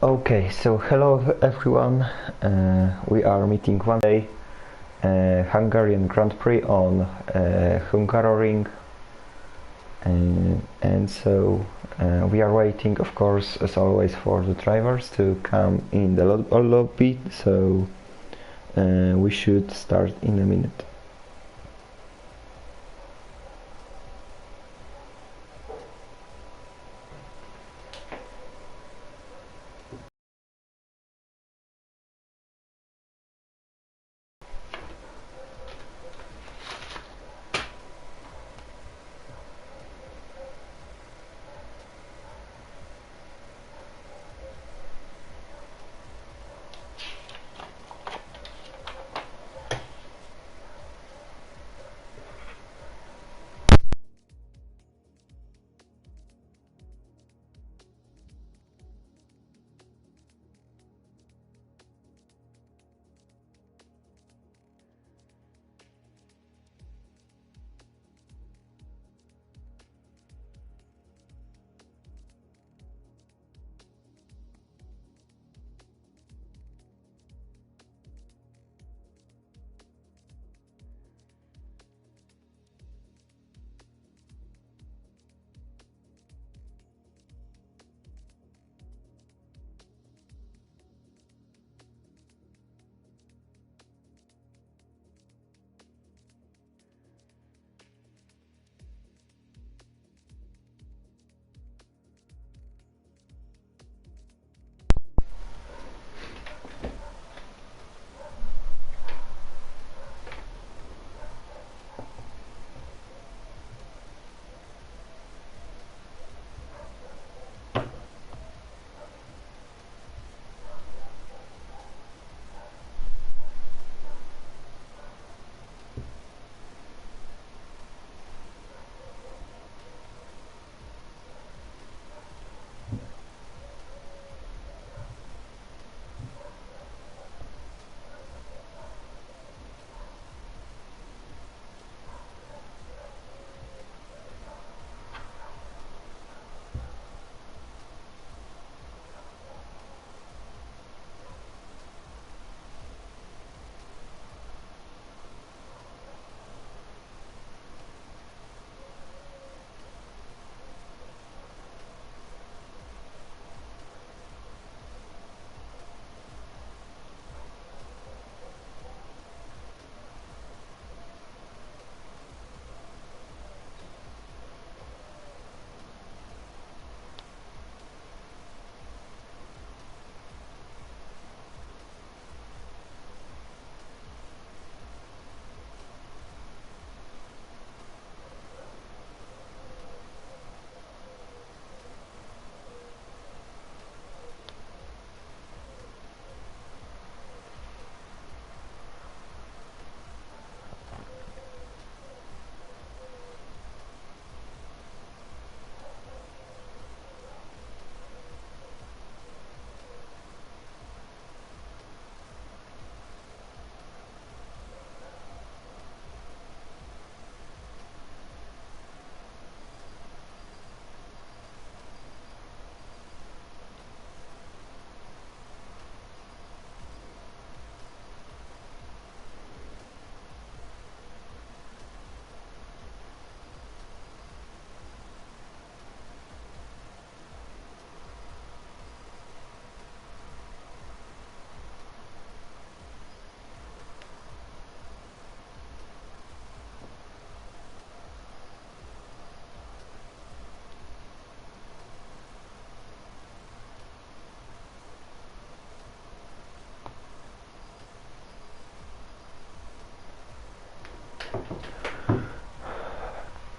Okay, so hello everyone. We are meeting one day Hungarian Grand Prix on Hungaroring, and so we are waiting, of course, as always, for the drivers to come in the lobby. So we should start in a minute.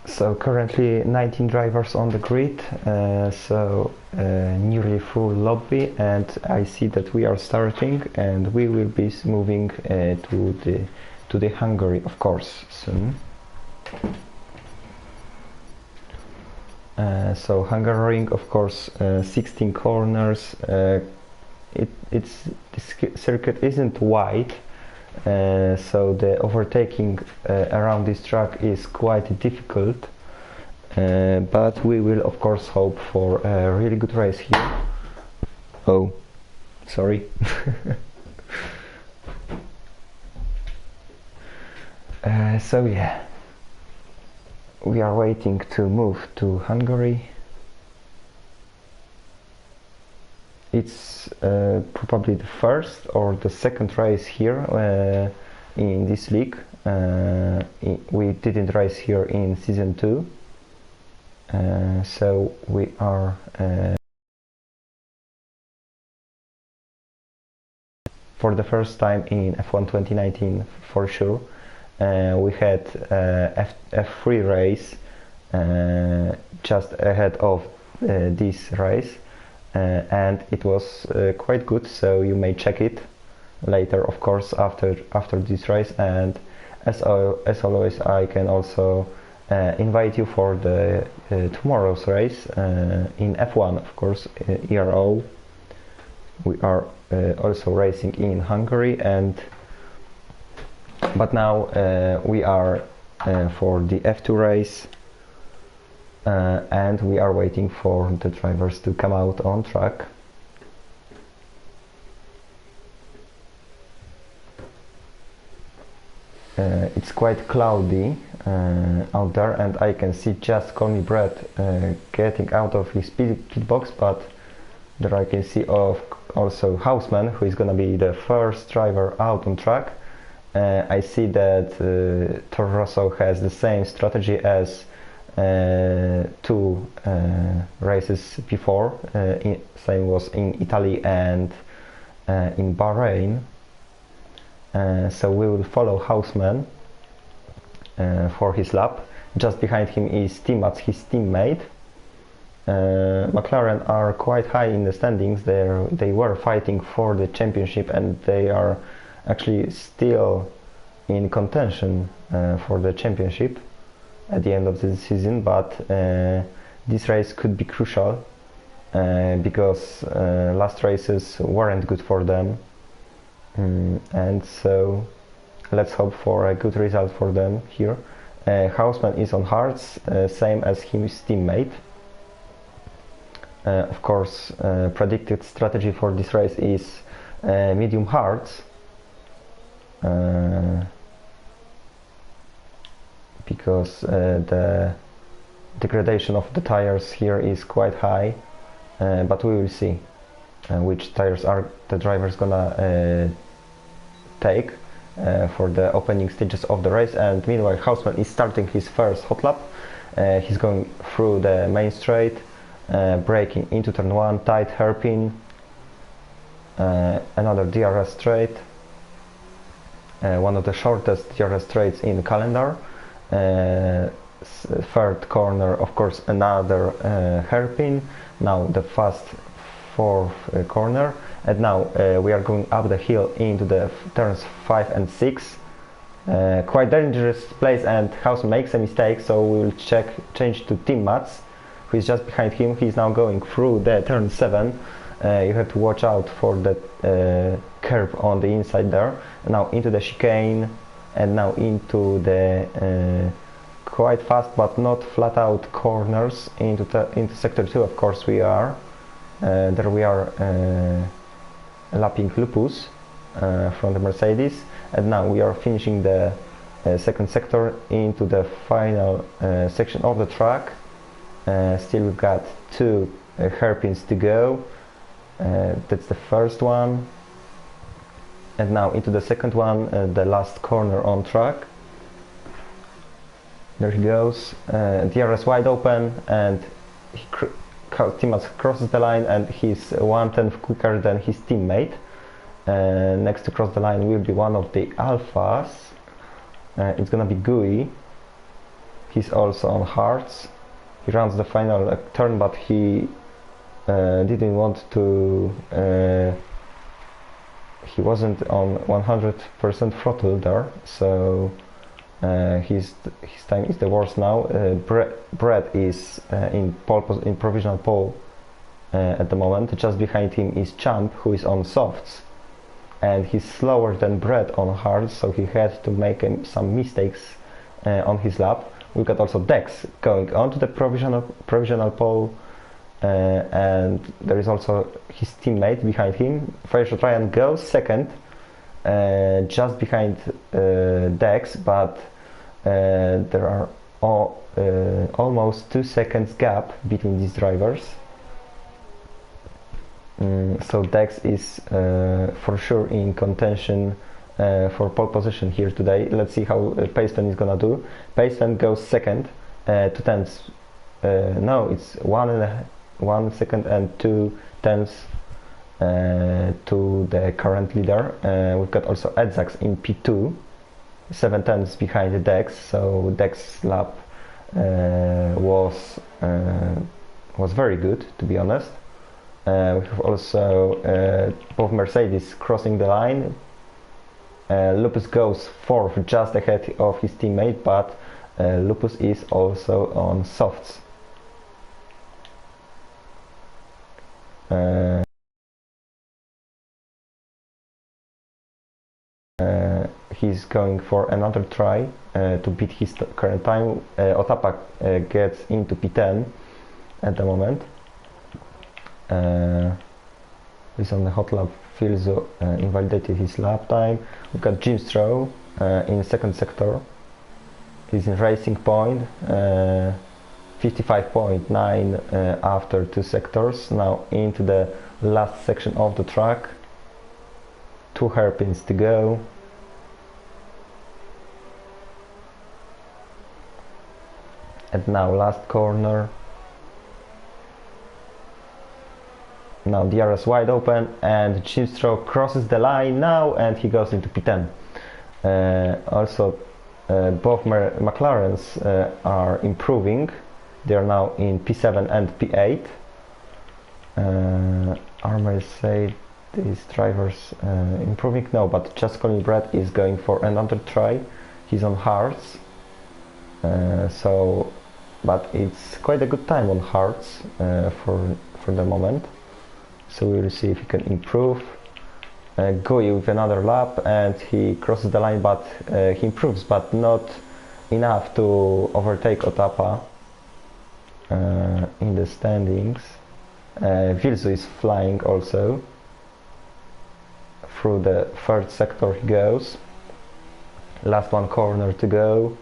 So currently 19 drivers on the grid, nearly full lobby, and I see that we are starting, and we will be moving to the Hungary, of course, soon. So Hungaroring, of course, 16 corners. The circuit isn't wide. So the overtaking around this track is quite difficult, but we will of course hope for a really good race here. Oh, Sorry. So yeah, we are waiting to move to Hungary. It's probably the first or the second race here in this league. We didn't race here in season 2, so we are for the first time in F1 2019 for sure. We had F3 race just ahead of this race, and it was quite good, so you may check it later, of course, after this race. And as always, I can also invite you for the tomorrow's race in F1, of course, ERO. We are also racing in Hungary, but now we are for the F2 race, and we are waiting for the drivers to come out on track. It's quite cloudy out there, and I can see just Connie Brett getting out of his pit box, but there I can see also Houseman, who is gonna be the first driver out on track. I see that Toro Rosso has the same strategy as 2 races before. Same was in Italy and in Bahrain. So we will follow Houseman for his lap. Just behind him is Timmats, his teammate. McLaren are quite high in the standings. They were fighting for the championship, and they are actually still in contention for the championship at the end of the season, but this race could be crucial because last races weren't good for them, and so let's hope for a good result for them here. Houseman is on hards, same as his teammate. Of course, predicted strategy for this race is medium hards, because the degradation of the tires here is quite high, but we will see which tires are the drivers gonna take for the opening stages of the race. And meanwhile, Houseman is starting his first hot lap. He's going through the main straight, braking into turn 1, tight hairpin, another DRS straight, one of the shortest DRS straights in the calendar. Third corner, of course, another hairpin. Now the fast 4th corner, and now we are going up the hill into the turns 5 and 6. Quite dangerous place, and House makes a mistake, so we will change to Timmats, who is just behind him. He's now going through the turn 7. You have to watch out for that curve on the inside there. Now into the chicane, and now into the quite fast but not flat out corners into sector 2. Of course we are there. We are lapping Lupus from the Mercedes, and now we are finishing the second sector into the final section of the track. Still we've got 2 hairpins to go. That's the first one, and now into the second one, the last corner on track. There he goes, DRS wide open, and Timmats crosses the line, and he's 1/10 quicker than his teammate. Next to cross the line will be one of the Alphas. It's gonna be Gui. He's also on hards. He runs the final turn, but he didn't want to. He wasn't on 100% throttle there, so his time is the worst now. Brett is in provisional pole at the moment. Just behind him is Champ, who is on softs, and he's slower than Brett on hards, so he had to make some mistakes on his lap. We've got also Dex going onto the provisional pole, and there is also his teammate behind him. Fire Ryan goes second, just behind Dex, but there are almost 2 seconds gap between these drivers. So Dex is for sure in contention for pole position here today. Let's see how Payton is gonna do. Payton goes second, 2 tenths. No, it's 1 second and 2 tenths to the current leader. We've got also Edzax in P2, 7 tenths behind the Dex. So Dex lap was very good, to be honest. We have also both Mercedes crossing the line. Lupus goes fourth, just ahead of his teammate, but Lupus is also on softs. He's going for another try to beat his current time. Otapa gets into P10 at the moment. He's on the hot lap. Filzo invalidated his lap time. We've got Gnievko in second sector. He's in racing point, 55.9 after 2 sectors. Now into the last section of the track. 2 hairpins to go. And now last corner. Now the DRS wide open, and Gnievko crosses the line now, and he goes into P10. Also, both McLarens are improving. They are now in P7 and P8. Are Mercedes drivers improving? No, but just Colin Brett is going for another try. He's on hards. But it's quite a good time on hards for the moment. So we'll see if he can improve. Gui with another lap, and he crosses the line, but he improves, but not enough to overtake Otapa in the standings. Vilzo is flying also. Through the third sector he goes. Last 1 corner to go.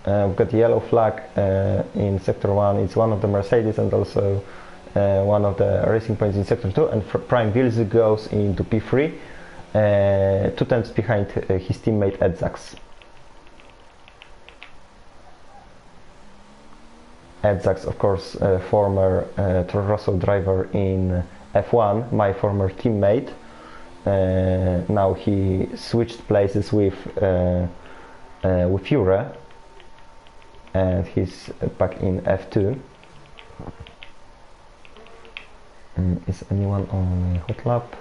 We've got yellow flag in sector 1. It's one of the Mercedes and also one of the racing points in sector 2, and Prime Vilzu goes into P3, 2 tenths behind his teammate Edzax. Edzax, of course, former Toro Rosso driver in F1, my former teammate. Now he switched places with Jure, and he's back in F2. Is anyone on hot lap?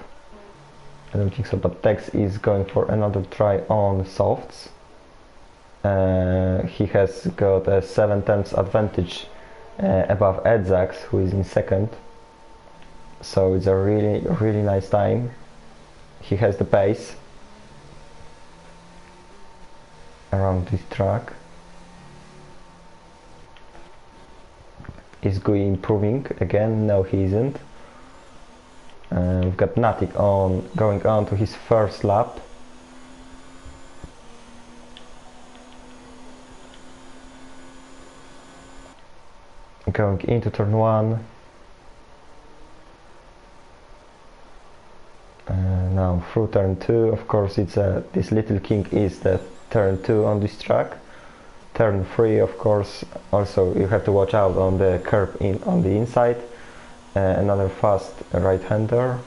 I don't think so, but Tex is going for another try on softs. He has got a 7 tenths advantage above Edzax, who is in second. So it's a really nice time. He has the pace around this track. Is Gui improving again? No, he isn't. We've got Natik going on to his first lap. Going into turn 1. Now through turn 2. Of course, it's this little king is the turn 2 on this track. Turn 3, of course, also you have to watch out on the curb on the inside. Another fast right-hander.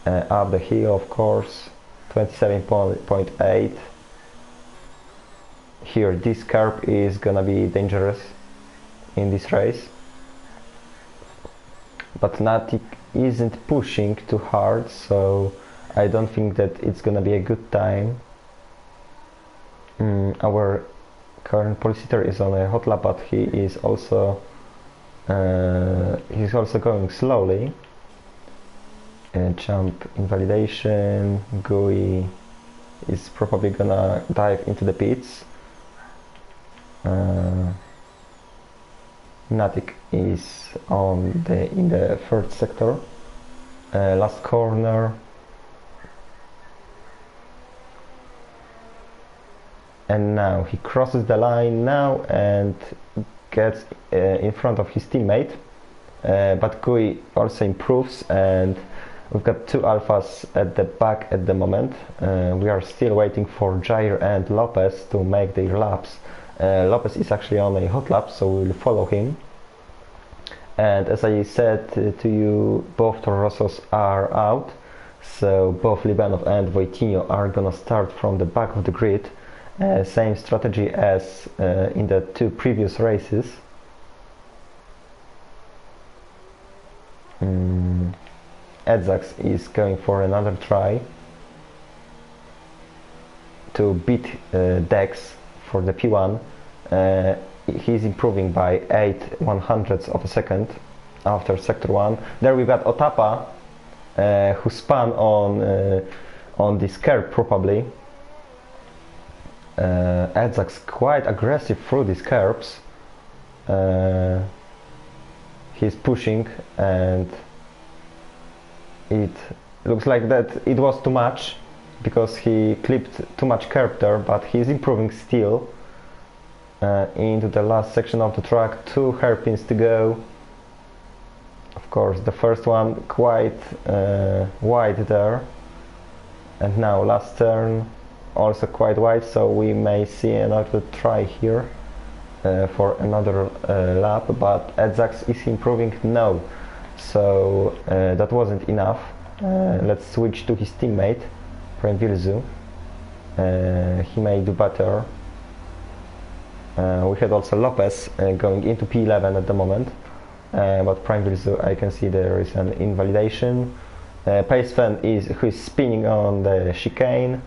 Up the hill, of course, 27.8. Here, this curb is gonna be dangerous in this race. But Natik isn't pushing too hard, so I don't think that it's gonna be a good time. Our current pole sitter is on a hot lap, but he's also going slowly. Jump invalidation. Gui is probably gonna dive into the pits. Natik is in the third sector, last corner, and now he crosses the line now and gets in front of his teammate, but Kui also improves, and we've got two alphas at the back at the moment. We are still waiting for Jair and Lopez to make their laps. Lopez is actually on a hot lap, so we will follow him. And as I said to you, both Toro Rossos are out, so both Libanov and Voitinho are gonna start from the back of the grid. Same strategy as in the two previous races. Edzax is going for another try to beat Dex for the P1. He's improving by 8/100ths of a second after sector 1. There we've got Otapa, who spun on this curb probably. Edzax quite aggressive through these curbs. He's pushing, and it looks like that it was too much because he clipped too much curb there, but he's improving still. Into the last section of the track, 2 hairpins to go. Of course, the first one quite wide there, and now last turn also quite wide, so we may see another try here for another lap, but Edzax is improving now, so that wasn't enough. Let's switch to his teammate, Prime Virzu. He may do better. We had also Lopez going into P11 at the moment, but Prime Virzu, I can see there is an invalidation. Pace Fan who is spinning on the chicane.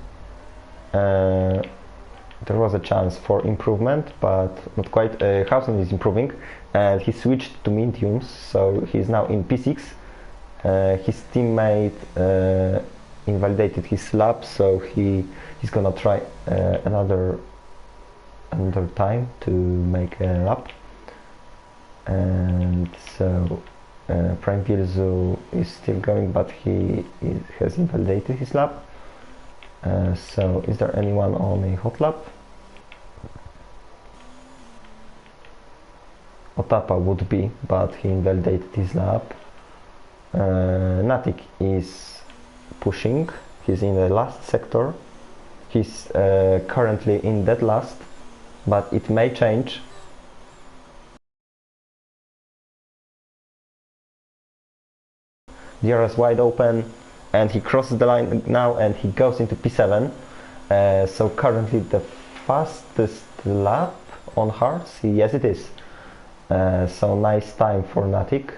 There was a chance for improvement, but not quite. Hausen is improving, and he switched to mediums, so he's now in P6. His teammate invalidated his lap, so he's gonna try another time to make a lap. And so Prime Virzu is still going, but he has invalidated his lap. So is there anyone on a hot lap? Otapa would be, but he invalidated his lap. Natik is pushing. He's in the last sector. He's currently in dead last, but it may change. DRS wide open, and he crosses the line now, and he goes into P7. So currently the fastest lap on hards. Yes, it is. So nice time for Natik.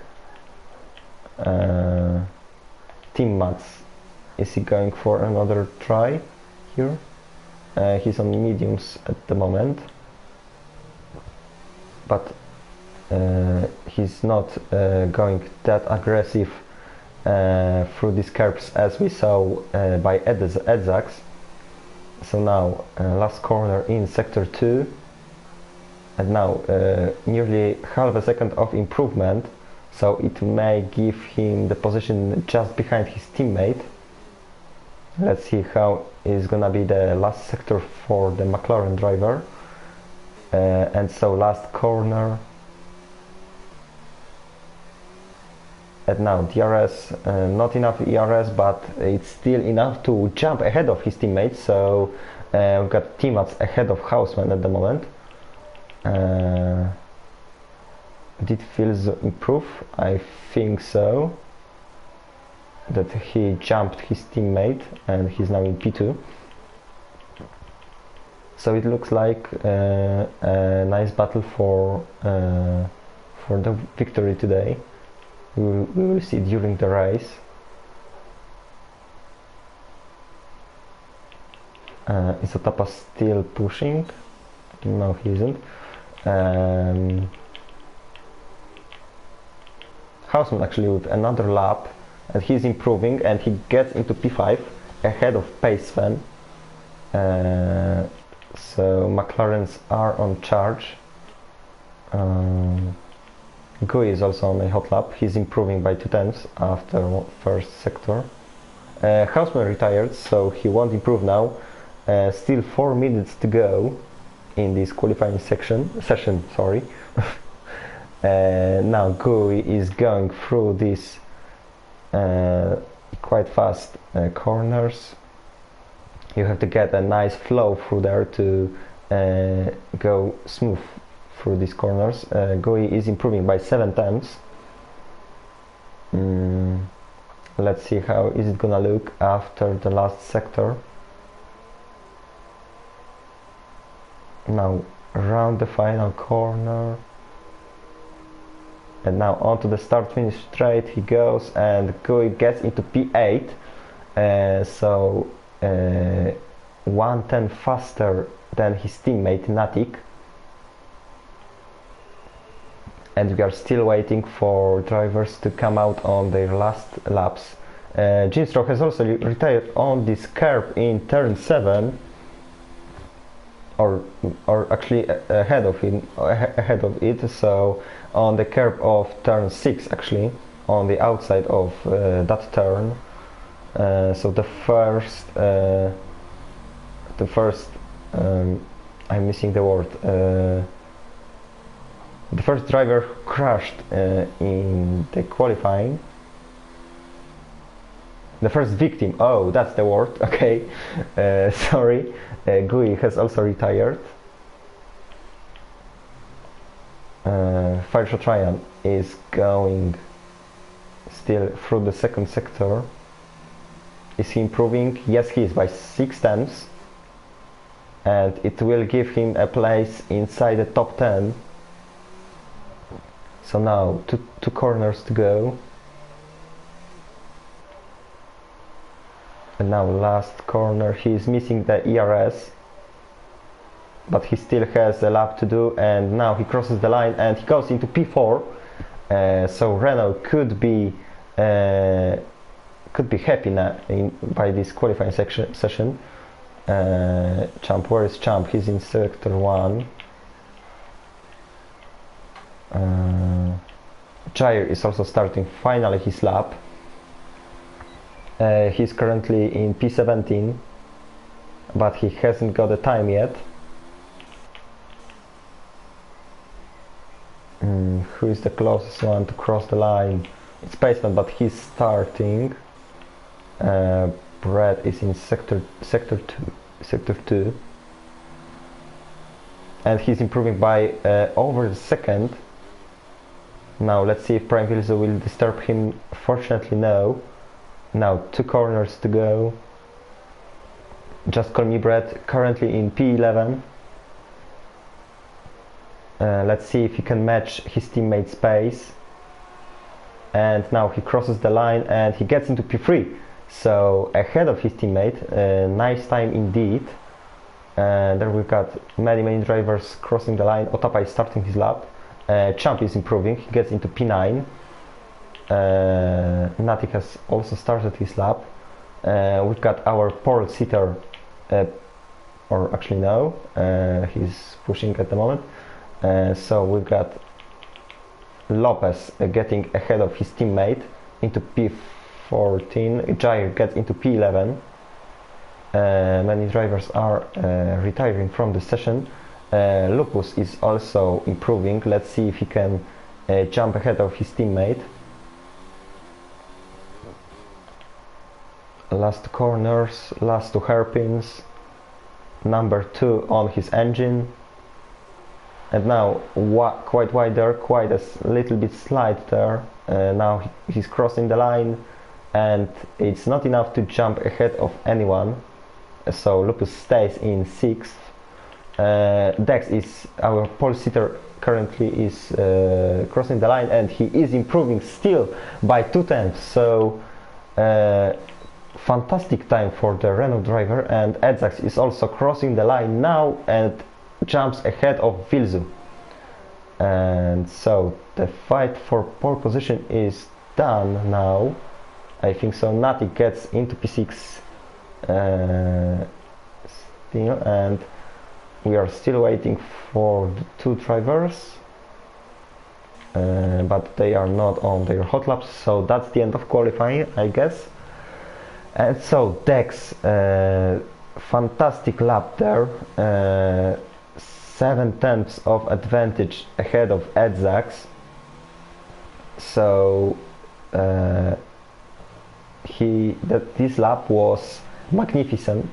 Team Mats, is he going for another try here? He's on mediums at the moment, but he's not going that aggressive through these curbs as we saw by Edzax. So now last corner in sector 2, and now nearly half a second of improvement, so it may give him the position just behind his teammate. Let's see how is gonna be the last sector for the McLaren driver. And so last corner, and now DRS, not enough ERS, but it's still enough to jump ahead of his teammates. So we've got teammates ahead of Hausman at the moment. Did Fields improve? I think so. That he jumped his teammate, and he's now in P2. So it looks like a nice battle for the victory today. We will see during the race. Is Otapa still pushing? No, he isn't. Hausman actually with another lap, and he's improving, and he gets into P5 ahead of Pace Fan. So McLarens are on charge. Gui is also on a hot lap. He's improving by 2 tenths after first sector. Houseman retired, so he won't improve now. Still 4 minutes to go in this qualifying session. Sorry. Now Gui is going through these quite fast corners. You have to get a nice flow through there to go smooth through these corners. Gui is improving by 7 tenths. Let's see how is it gonna look after the last sector. Now around the final corner, and now onto the start finish straight he goes, and Gui gets into P8, so 1/10 faster than his teammate Natik. And we are still waiting for drivers to come out on their last laps. Gnievko has also retired on this curb in turn 7, or actually ahead of it. So on the curb of turn 6, actually on the outside of that turn. So the first I'm missing the word. The first driver crashed in the qualifying. The first victim, oh, that's the word, okay. Sorry. Gui has also retired. Fireshot Ryan is going still through the second sector. Is he improving? Yes, he is, by 6 tenths. And it will give him a place inside the top 10. So now two corners to go. And now last corner, he is missing the ERS, but he still has a lap to do, and now he crosses the line and he goes into P4. So Renault could be happy now by this qualifying session. Champ, where is Champ? He's in sector 1. Jair is also starting finally his lap. He's currently in P17, but he hasn't got the time yet. Who is the closest one to cross the line? It's Paceman, but he's starting. Brad is in sector 2, and he's improving by over the second. Now let's see if Prime Vilso will disturb him. Fortunately no. Now 2 corners to go. Just Call Me Brett, currently in P11. Let's see if he can match his teammate's pace. And now he crosses the line and he gets into P3. So ahead of his teammate. Nice time indeed. There we've got many drivers crossing the line. Otapa is starting his lap. Champ is improving, he gets into P9. Natik has also started his lap. We've got our pole sitter, or actually no, he's pushing at the moment. So we've got Lopez getting ahead of his teammate into P14. Jair gets into P11. Many drivers are retiring from the session. Lupus is also improving. Let's see if he can jump ahead of his teammate. Last corners, last 2 hairpins. Number 2 on his engine. And now quite wide there, quite a little bit slide there. Now he's crossing the line, and it's not enough to jump ahead of anyone. So Lupus stays in 6th. Dex is our pole sitter, currently is crossing the line, and he is improving still by 2 tenths. So fantastic time for the Renault driver, and Edzax is also crossing the line now and jumps ahead of Vilzu. And so the fight for pole position is done now. I think so. Natik gets into P6 still, and we are still waiting for the 2 drivers. but they are not on their hot laps, so that's the end of qualifying, I guess. And so Dex, fantastic lap there, 7/10 of advantage ahead of Edzax. So this lap was magnificent.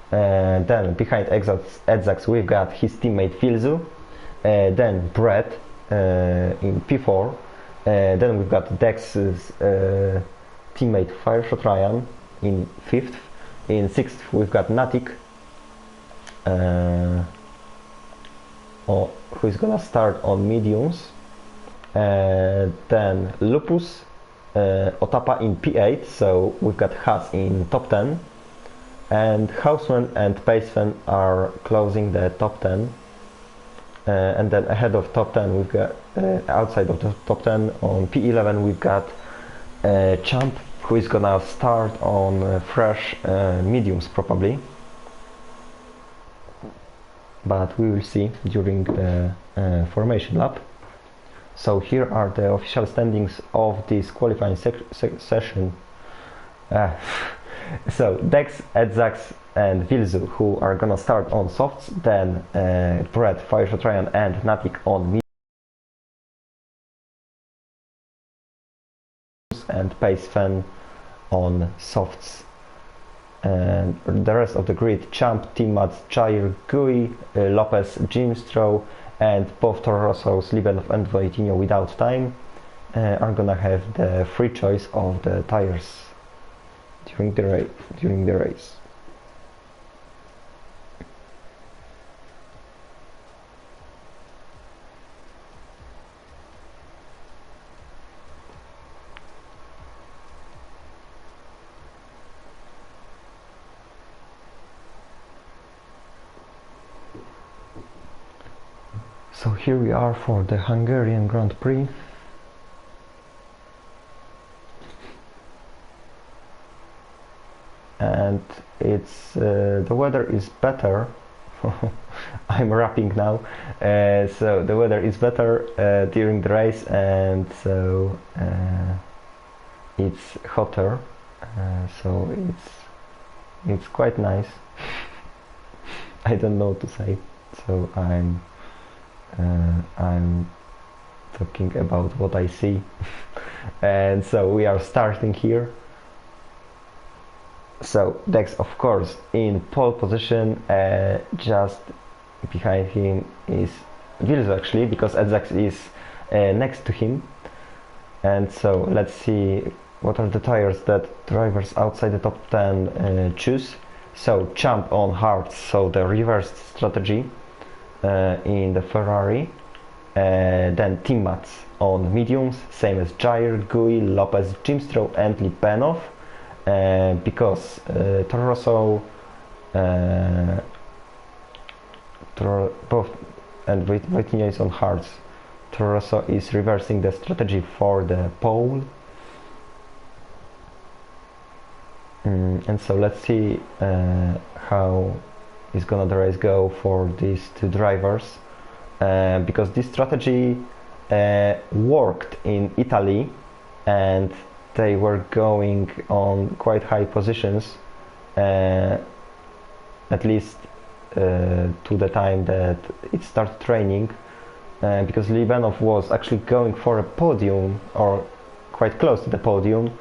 Then behind Edzax we've got his teammate Filzu, then Brett in P4, then we've got Dex's teammate Fireshot Ryan in 5th, in 6th we've got Natik, who is gonna start on mediums, then Lupus, Otapa in P8, so we've got Haas in top 10, and Hausman and Pacefen are closing the top 10, and then ahead of top 10 we've got, outside of the top 10 on P11 we've got Champ, who is gonna start on fresh mediums probably, but we will see during the formation lap. So here are the official standings of this qualifying session. So Dex, Edzax and Vilzu, who are gonna start on softs, then Brett, Fireshot Ryan and Natik on mediums, and Pacefen on softs. And the rest of the grid: Champ, Timmats, Jair, Gui, Lopez, Jimstrow, and both Toro Rossos, Libenov and Voitinho without time are gonna have the free choice of the tires during the race. So here we are for the Hungarian Grand Prix. And it's the weather is better. I'm wrapping now, so the weather is better during the race, and so it's hotter, so it's quite nice. I don't know what to say, so I'm talking about what I see. And so we are starting here. So Dex, of course, in pole position, just behind him is Vilzu actually, because Edzax is next to him. And so let's see what are the tires that drivers outside the top 10 choose. So Champ on hards, so the reversed strategy in the Ferrari. Then Timmats on mediums, same as Jair, Gui, Lopez, Jimstrow and Lipenov. Because Toro Rosso both and Voitinho is on hards, Toro Rosso is reversing the strategy for the pole. And so let's see how is gonna the race go for these two drivers, because this strategy worked in Italy and they were going on quite high positions, at least to the time that it started training, because Libenov was actually going for a podium or quite close to the podium,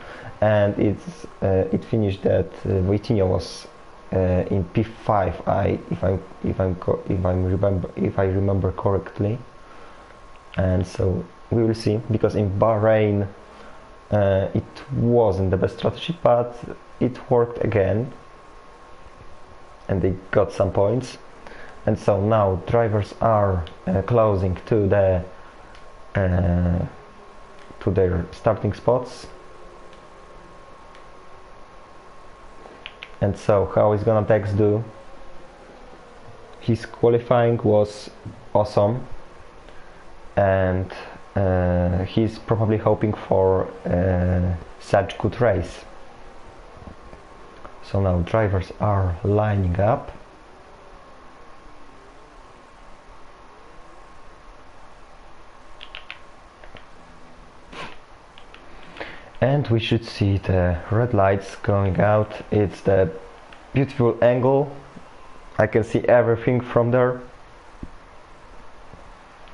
and it finished that Voitinho was in P5, if I remember correctly. And so we will see, because in Bahrain it wasn't the best strategy, but it worked again and they got some points. And so now drivers are closing to the to their starting spots. And so how is gonna Dex do? His qualifying was awesome, and he's probably hoping for such good race. So now drivers are lining up. And we should see the red lights going out. It's the beautiful angle. I can see everything from there.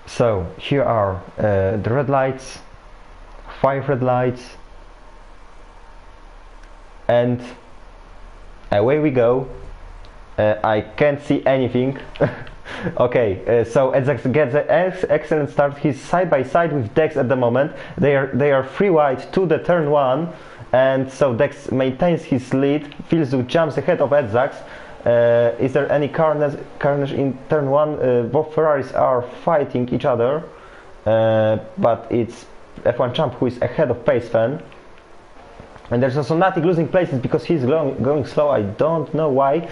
So here are the red lights, 5 red lights, and away we go. I can't see anything. Okay, so Edzax gets an excellent start. He's side by side with Dex at the moment. They are free wide to the turn 1, and so Dex maintains his lead. Vilzu jumps ahead of Edzax. Is there any carnage in turn 1? Both Ferraris are fighting each other, but it's F1 Champ who is ahead of Pacefan. And there's also Natik losing places because he's going slow. I don't know why.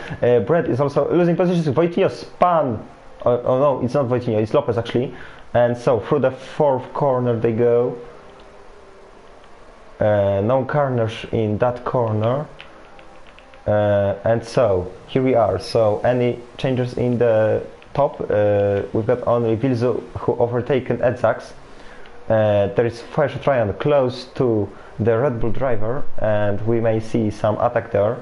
Brett is also losing positions. Wojtinho spun. Oh no, it's not Wojtinho, it's Lopez actually. And so through the 4th corner they go. No carnage in that corner. And so here we are. So any changes in the top? We've got only Vilzu who overtaken Edzax. There is Fire Triangle close to the Red Bull driver, and we may see some attack there.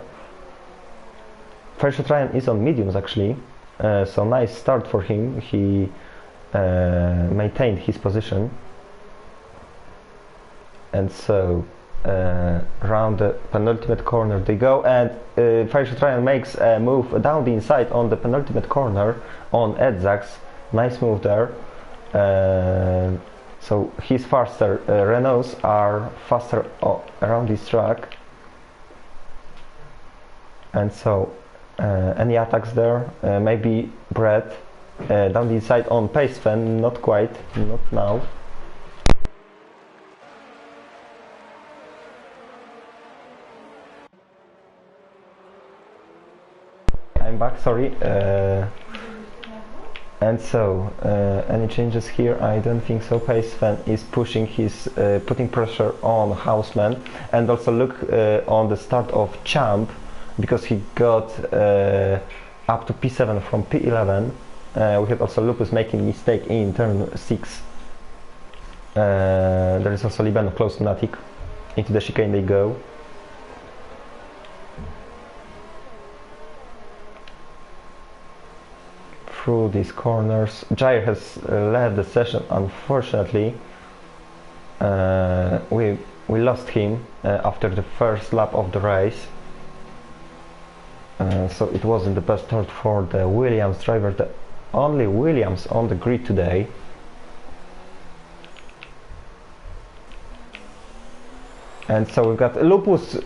Fire Triangle is on mediums actually, so nice start for him. He maintained his position, and so around the penultimate corner they go, and Fire Triangle makes a move down the inside on the penultimate corner on Edzax. Nice move there. So he's faster. Renaults are faster around this track, and so any attacks there? Maybe Brett down the inside on Pacefan. Not quite, not now. I'm back. Sorry. And so, any changes here? I don't think so. Pacefan is pushing his, putting pressure on Houseman, and also look on the start of Champ, because he got up to P7 from P11. We had also Lupus making mistake in turn 6. There is also Libano close to Natik. Into the chicane they go. Through these corners. Jair has left the session, unfortunately. We lost him after the first lap of the race. So it wasn't the best start for the Williams driver, the only Williams on the grid today. And so we've got Lupus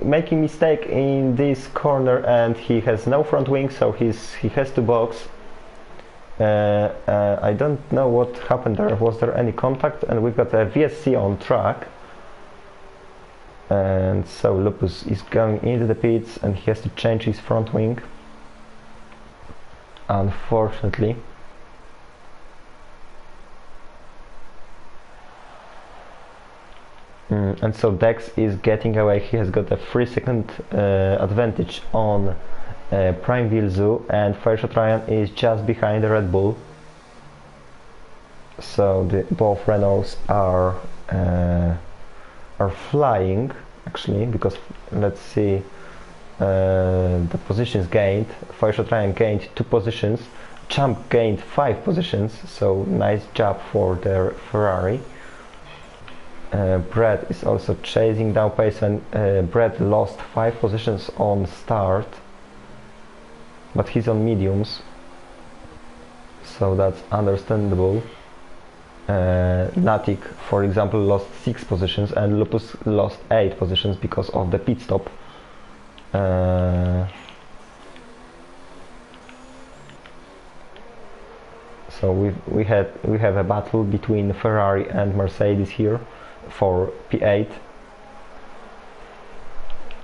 making mistake in this corner, and he has no front wing, so he has to box. I don't know what happened there. Was there any contact? And we've got a VSC on track, and so Lupus is going into the pits, and he has to change his front wing, unfortunately. And so Dex is getting away. He has got a 3-second advantage on Prime Vilzu, and Fireshot Ryan is just behind the Red Bull. So both Renaults are flying actually, because let's see the positions gained. Fireshot Ryan gained 2 positions. Champ gained 5 positions. So nice job for their Ferrari. Brett is also chasing down pace, and Brett lost 5 positions on start, but he's on mediums, so that's understandable. Natik, for example, lost 6 positions, and Lupus lost 8 positions because of the pit stop. So we have a battle between Ferrari and Mercedes here for P8,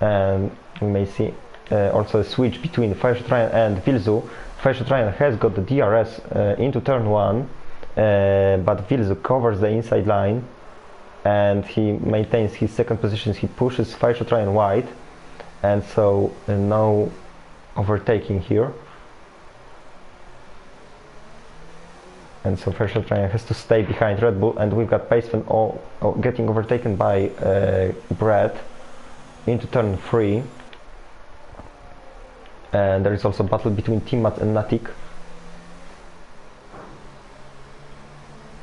and we may see also a switch between Fireshot Ryan and Vilzu. Fireshot Ryan has got the DRS into turn 1, but Vilzu covers the inside line, and he maintains his second position. He pushes Fireshot Ryan wide, and so no overtaking here. and so Ferrari Trajan has to stay behind Red Bull, and we've got Paceman all getting overtaken by Brett into turn 3. And there is also a battle between Team Mats and Natik.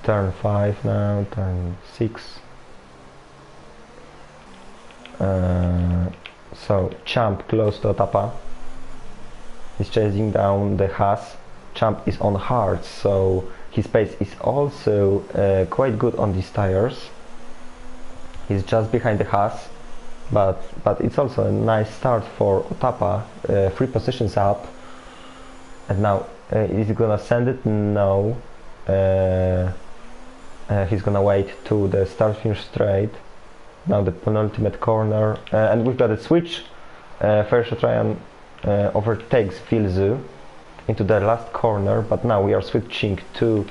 Turn 5 now, turn 6. So Champ close to Otapa. He's chasing down the Haas. Champ is on hard, so his pace is also quite good on these tires. He's just behind the Haas, but it's also a nice start for Otapa. 3 positions up. And now is he gonna send it? No. He's gonna wait to the start finish straight. Now the penultimate corner, and we've got a switch. Ferrari Trajan overtakes Vilzu into the last corner, but now we are switching to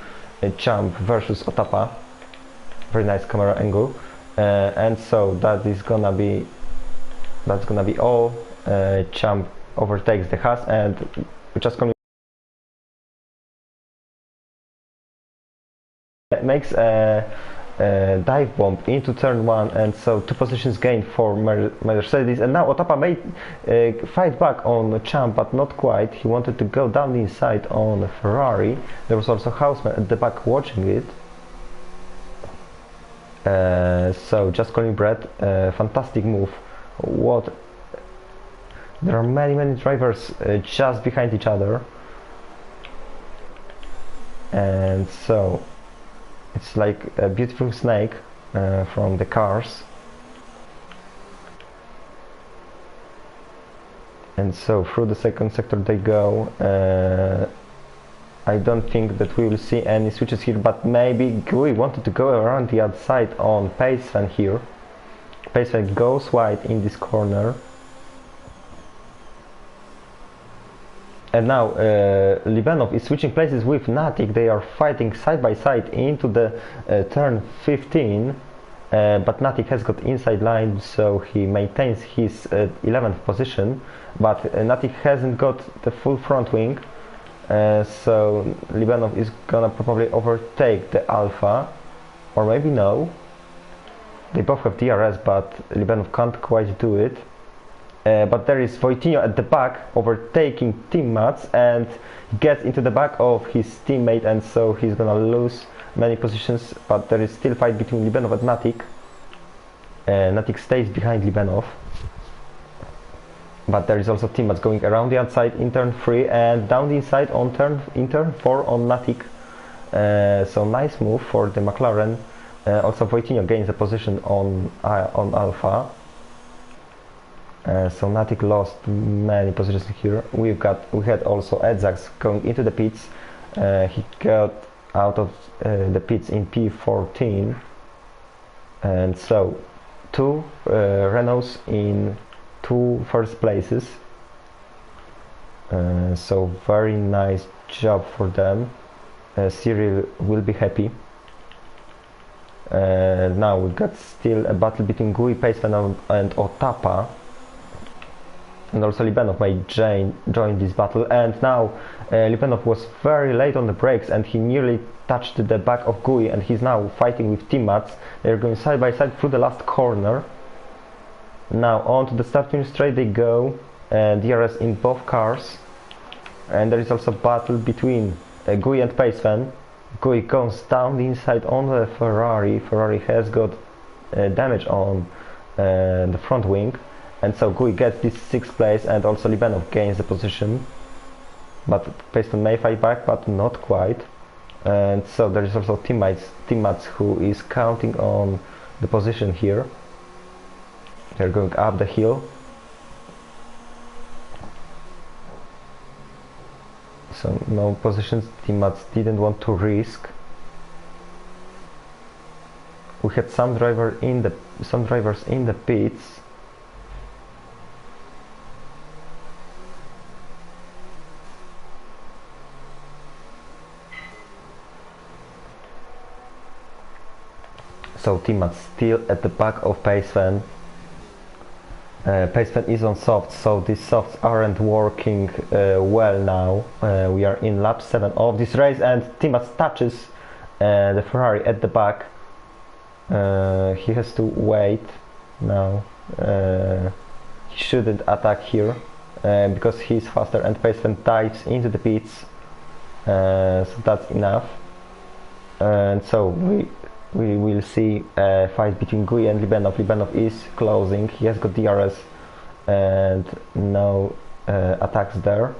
Champ versus Otapa. Very nice camera angle, and so that's gonna be all. Champ overtakes the Haas, and we just makes a dive bomb into turn 1, and so 2 positions gained for Mercedes. And now Otapa made fight back on Champ, but not quite. He wanted to go down the inside on Ferrari. There was also Houseman at the back watching it. So just calling Brett, fantastic move. There are many drivers just behind each other, and so it's like a beautiful snake from the cars. And so through the second sector they go. I don't think that we will see any switches here, but maybe we wanted to go around the outside on Paceman here. Paceman goes wide in this corner. And now Libanov is switching places with Natik. They are fighting side by side into the turn 15, but Natik has got inside line, so he maintains his 11th position, but Natik hasn't got the full front wing, so Libanov is gonna probably overtake the Alpha, or maybe no. They both have DRS, but Libanov can't quite do it. But there is Wojtinho at the back overtaking Team Mats, and gets into the back of his teammate, and so he's gonna lose many positions, but there is still fight between Libanov and Natik. Natik stays behind Libanov, but there is also Team Mats going around the outside in turn 3 and down the inside on turn 4 on Natik. So nice move for the McLaren. Also Wojtinho gains a position on Alpha. So Natik lost many positions here. We had also Edzax going into the pits. He got out of the pits in P14, and so 2 Renaults in 2 first places. So very nice job for them. Cyril will be happy. Now we got still a battle between Gui, Paceman and Otapa. And also Libanov may join this battle, and now Libanov was very late on the brakes, and he nearly touched the back of Gui, and he's now fighting with Team Mats. They're going side by side through the last corner. Now onto the start finish straight they go, DRS in both cars, and there is also a battle between Gui and Paceman. Gui goes down the inside on the Ferrari. Ferrari has got damage on the front wing. And so Gui gets this 6th place, and also Libanov gains the position. But Paceman may fight back, but not quite. And so there is also Team Mats who is counting on the position here. They're going up the hill. So no positions, Team Mats didn't want to risk. We had some drivers in the pits. So Team Mats still at the back of Paceman. Paceman is on softs, so these softs aren't working well now. We are in lap 7 of this race, and Timas touches the Ferrari at the back. He has to wait now. He shouldn't attack here because he's faster, and Paceman dives into the pits. So that's enough. And so we will see a fight between Gui and Libenov. Libenov is closing, he has got DRS and no attacks there.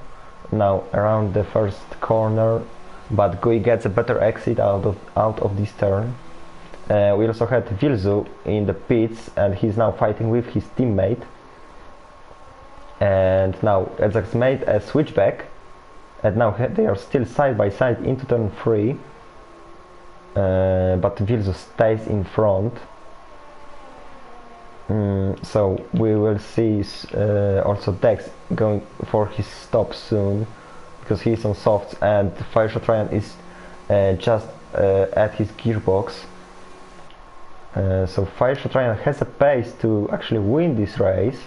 Now around the first corner, but Gui gets a better exit out of this turn. We also had Vilzu in the pits, and he's now fighting with his teammate. And now Edzax made a switchback, and now they are still side by side into turn 3. But Vilzu stays in front. So we will see also Dex going for his stop soon, because he's on softs, and Fireshot Ryan is just at his gearbox. So Fireshot Ryan has a pace to actually win this race.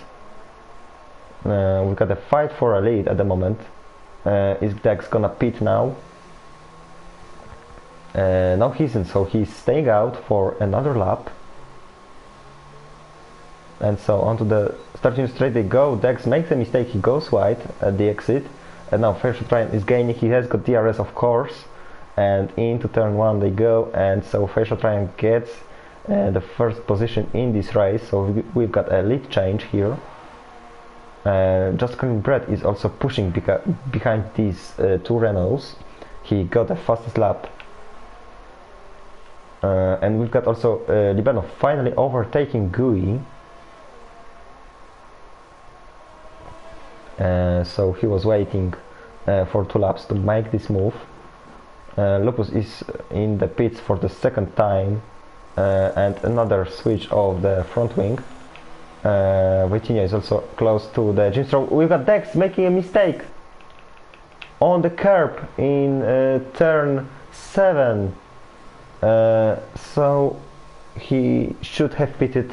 We've got a fight for a lead at the moment. Is Dex gonna pit now? No, he isn't, so he's staying out for another lap. And so onto the starting straight they go. Dex makes a mistake, he goes wide at the exit. And now Fireshot Ryan is gaining, he has got DRS of course. And into turn 1 they go, and so Fireshot Ryan gets the first position in this race. So we've got a lead change here. Just Colin Brett is also pushing behind these two Renaults. He got the fastest lap. And we've got also Libenov finally overtaking Gui. So he was waiting for 2 laps to make this move. Lupus is in the pits for the second time, and another switch of the front wing. Vitinha is also close to the Jimstro. We've got Dex making a mistake on the curb in turn 7. So he should have pitted,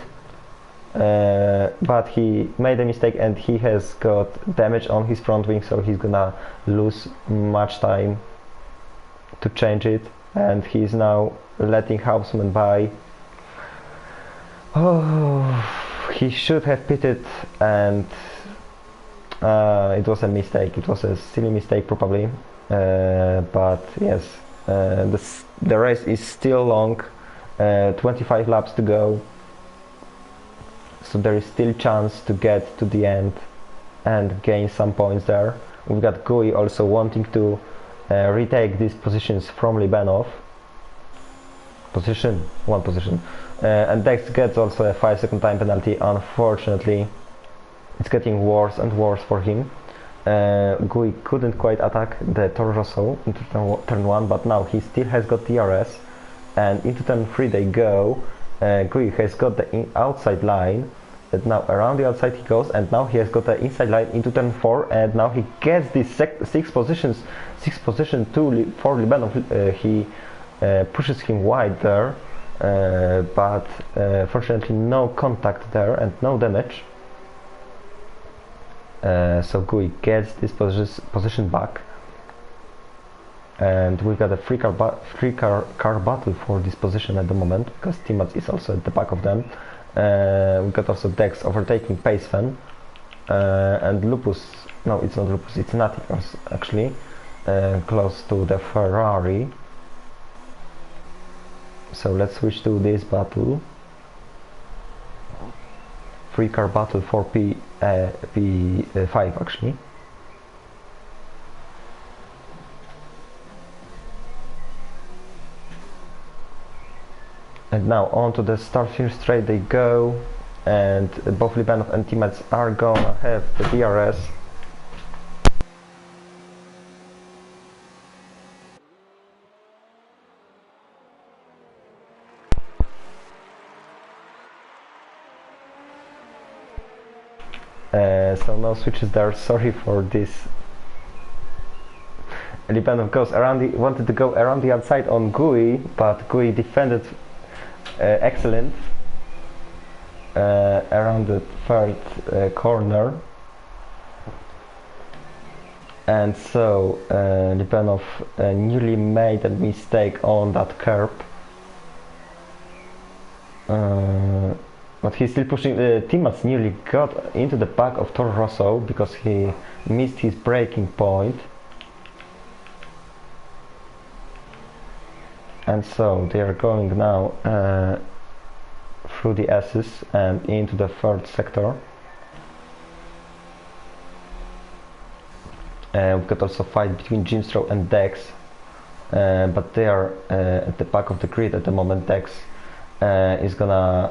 but he made a mistake and he has got damage on his front wing, so he's gonna lose much time to change it, and he's now letting Hausman by. Oh, he should have pitted, and it was a mistake. It was a silly mistake probably, but yes, the race is still long, 25 laps to go, so there is still chance to get to the end and gain some points there. We've got Gui also wanting to retake these positions from Libenov. One position. And Dex gets also a 5-second time penalty. Unfortunately, it's getting worse and worse for him. Gui couldn't quite attack the Toro Rosso into turn 1, but now he still has got DRS, and into turn 3 they go. Gui has got the outside line, and now around the outside he goes, and now he has got the inside line into turn 4, and now he gets this 6 position for Libenov. He pushes him wide there, but fortunately no contact there and no damage. So Gui gets this position back, and we've got a free car battle for this position at the moment, because Timas is also at the back of them. We've got also Dex overtaking Paceman, and Lupus, no, it's not Lupus, it's Natikos actually, close to the Ferrari. So let's switch to this battle. Free car battle for P5 actually. And now onto the start-finish straight they go, and both Libenov and teammates are gonna have the DRS. So no switches there, sorry for this. Libenov goes around wanted to go around the outside on Gui, but Gui defended excellent. around the third corner, and so Lipanov nearly made a mistake on that curb, but he's still pushing. Timac nearly got into the back of Toro Rosso because he missed his braking point. And so they are going now through the S's and into the third sector. We've got also a fight between Gnievko and Dex, but they are at the back of the grid at the moment. Dex is gonna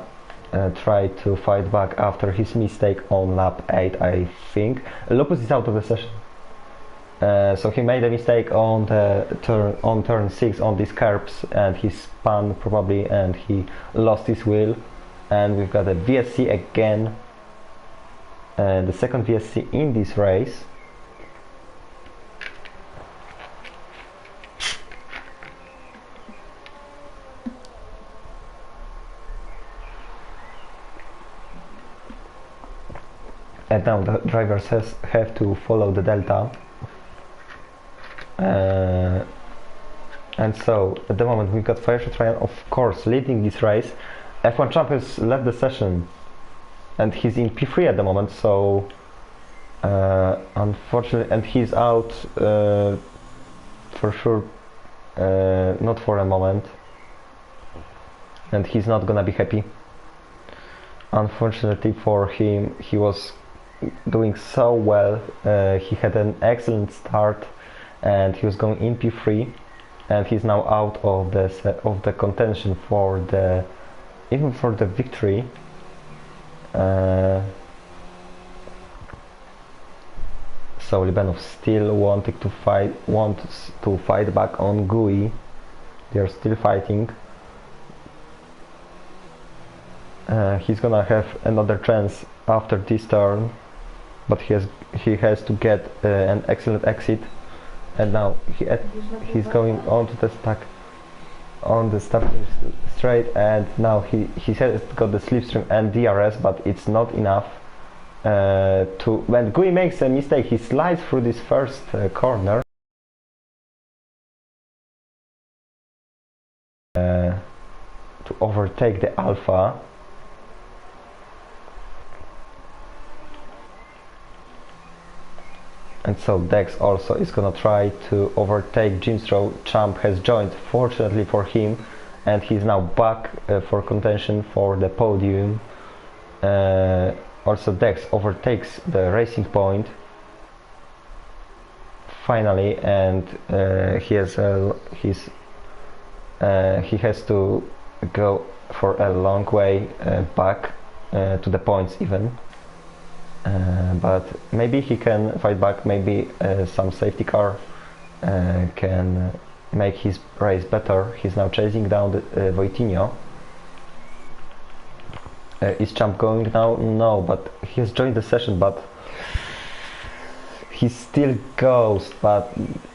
try to fight back after his mistake on lap 8, I think. Lopez is out of the session. So he made a mistake on the turn 6 on these curbs, and he spun probably, and he lost his wheel. And we've got a VSC again, the second VSC in this race. And now the drivers have to follow the delta. And so at the moment we've got Fireshot Ryan, of course, leading this race. F1 Champ has left the session and he's in P3 at the moment, so unfortunately, and he's out for sure, not for a moment, and he's not gonna be happy. Unfortunately for him, he was doing so well. He had an excellent start and he was going in P3, and he's now out of the contention for the victory. So Lipanov still wants to fight back on GUI. They are still fighting. He's gonna have another chance after this turn, but he has to get an excellent exit. And now he's going onto the stack on the starting straight, and now he has got the slipstream and DRS, but it's not enough to. When Gui makes a mistake, he slides through this first corner to overtake the Alpha. And so Dex also is gonna try to overtake Gnievko. Champ has joined, fortunately for him, and he's now back for contention for the podium. Also Dex overtakes the Racing Point finally, and he has to go for a long way back to the points even. But maybe he can fight back, maybe some safety car can make his race better. He's now chasing down the Wojtinho. Is Champ going now? No, but he has joined the session, but he still goes,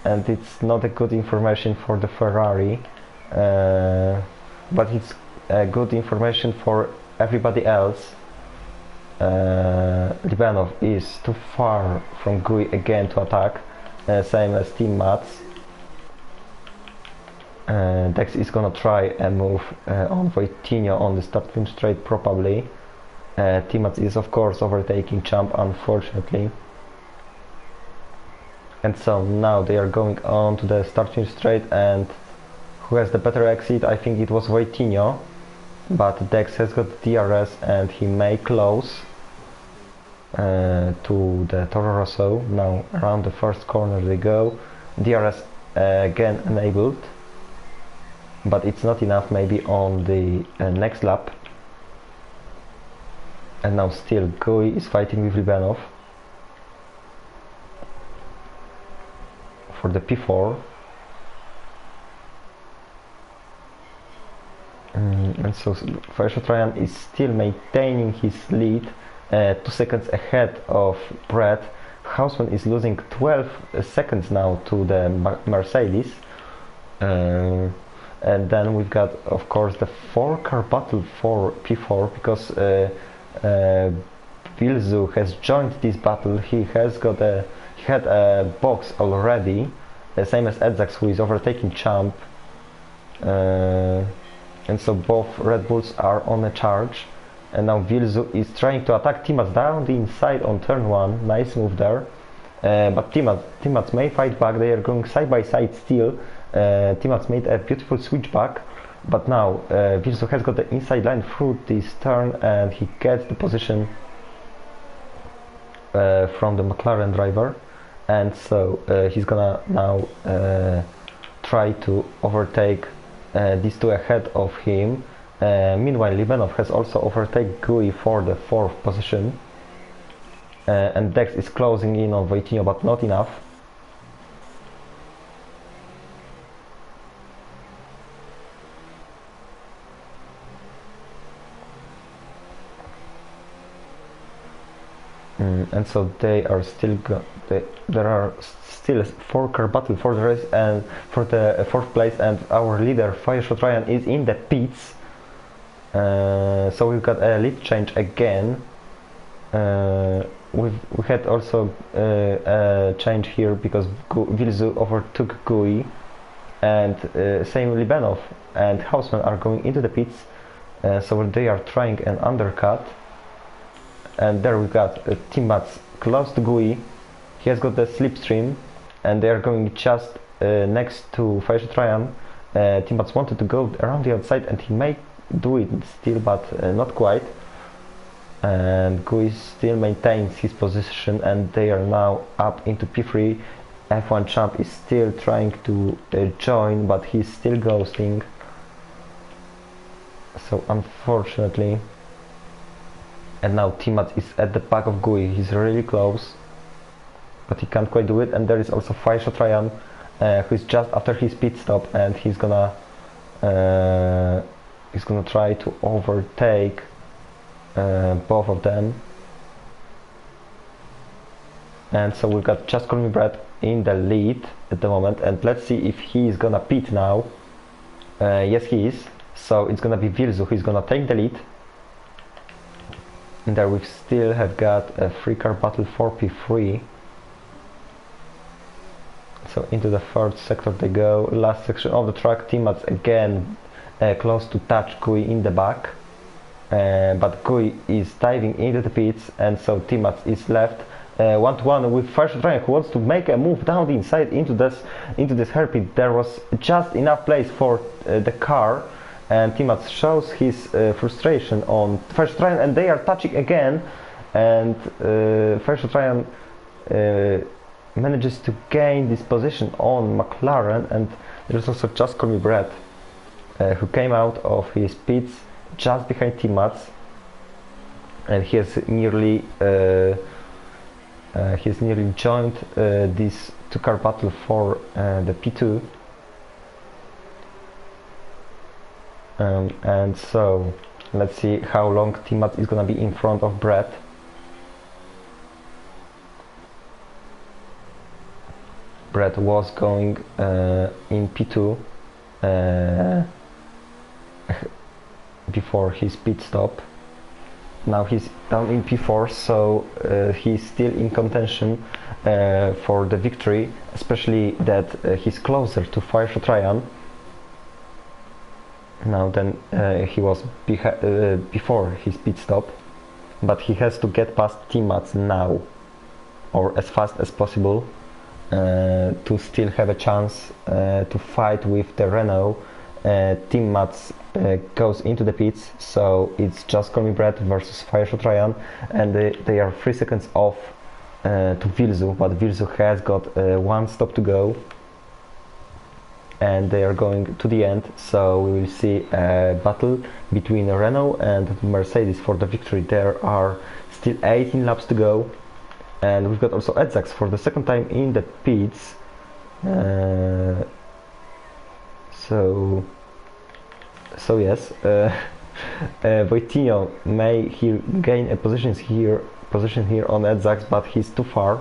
and it's not a good information for the Ferrari, but it's good information for everybody else. Lipanov is too far from GUI again to attack, same as Team Mats. Dex is gonna try and move on Wojtinho on the start-finish straight probably. Team Mats is of course overtaking Champ, unfortunately. And so now they are going on to the start-finish straight, and who has the better exit? I think it was Wojtinho. But Dex has got DRS and he may close to the Toro Rosso. Now around the first corner they go. DRS again enabled, but it's not enough, maybe on the next lap. And now still GUI is fighting with Lipanov for the P4. And so Fireshot Ryan is still maintaining his lead, 2 seconds ahead of Brett. Hausman is losing 12 seconds now to the Mercedes. And then we've got, of course, the 4-car battle for P4, because Vilzu has joined this battle. He had a box already, the same as Edzax, who is overtaking Champ, and so both Red Bulls are on a charge. And now Vilzu is trying to attack Timats down the inside on turn 1. Nice move there. But Timats may fight back. They are going side by side still. Timats made a beautiful switchback. But now Vilzu has got the inside line through this turn, and he gets the position from the McLaren driver. And so he's gonna now try to overtake these two ahead of him. Meanwhile, Libanov has also overtaken Gui for the 4th position, and Dex is closing in on Wojtinho, but not enough. And so they are still there are still a 4-car battle for the race and for the 4th place, and our leader Fireshot Ryan is in the pits. So we've got a lead change again. We had also a change here because Vilzu overtook Gui, and same Libanov and Hausman are going into the pits. So they are trying an undercut. And there we got Timats close to Gui. He has got the slipstream, and they are going just next to Fireshot Ryan. Timats wanted to go around the outside, and he may do it still, but not quite. And Gui still maintains his position, and they are now up into P3. F1 Champ is still trying to join, but he's still ghosting. So unfortunately. And now Timats is at the back of Gui. He's really close, but he can't quite do it. And there is also Fireshot Ryan, who is just after his pit stop, and he's gonna try to overtake both of them. And so we've got Just Call Me Brad in the lead at the moment, and let's see if he is gonna pit now. Yes, he is. So it's gonna be Vilzu who's gonna take the lead. And there we still have got a 3-car battle for P3. So into the 3rd sector they go. Last section of the track. Timats again close to touch Gui in the back, but Gui is diving into the pits, and so Timats is left 1-to-1 with Fireshot Ryan, who wants to make a move down the inside into this hairpin. There was just enough place for the car, and Timats shows his frustration on Fireshot Ryan, and they are touching again, and Fireshot Ryan manages to gain this position on McLaren. And there's also Just Call Me Brad, who came out of his pits just behind Timats, and he has nearly joined this 2-car battle for the P2. And so let's see how long Timats is gonna be in front of Brad. Brad was going in P2 before his pit stop. Now he's down in P4, so he's still in contention for the victory, especially that he's closer to Fireshot Ryan now than he was before his pit stop, but he has to get past Timats now, or as fast as possible, to still have a chance to fight with the Renault. Timats goes into the pits, so it's Just Call Me Brad versus Fireshot Ryan, and they are 3 seconds off to Vilzu, but Vilzu has got 1 stop to go, and they are going to the end. So we will see a battle between Renault and Mercedes for the victory. There are still 18 laps to go, and we've got also Edzax for the 2nd time in the pits. So yes, Wojtinho may gain a position here on Edzax, but he's too far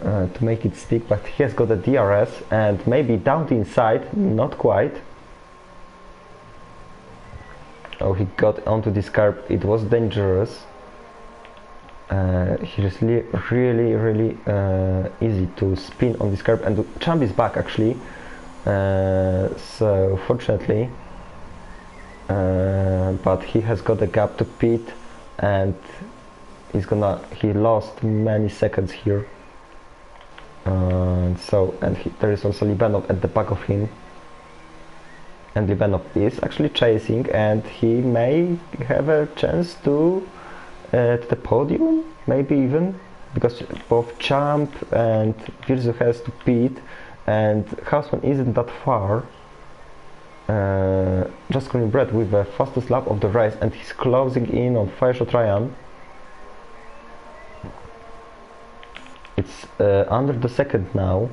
to make it stick. But he has got a DRS, and maybe down the inside, not quite. Oh, he got onto this curb. It was dangerous. He is really easy to spin on this curb, and the jump is back actually. So fortunately, but he has got a gap to pit, and he lost many seconds here. There is also Libanov at the back of him, and Libanov is actually chasing, and he may have a chance to the podium, maybe even, because both Champ and Virzu has to pit, and Hausman isn't that far. Just Green Bread with the fastest lap of the race, and he's closing in on Fireshot Ryan. It's under the second now.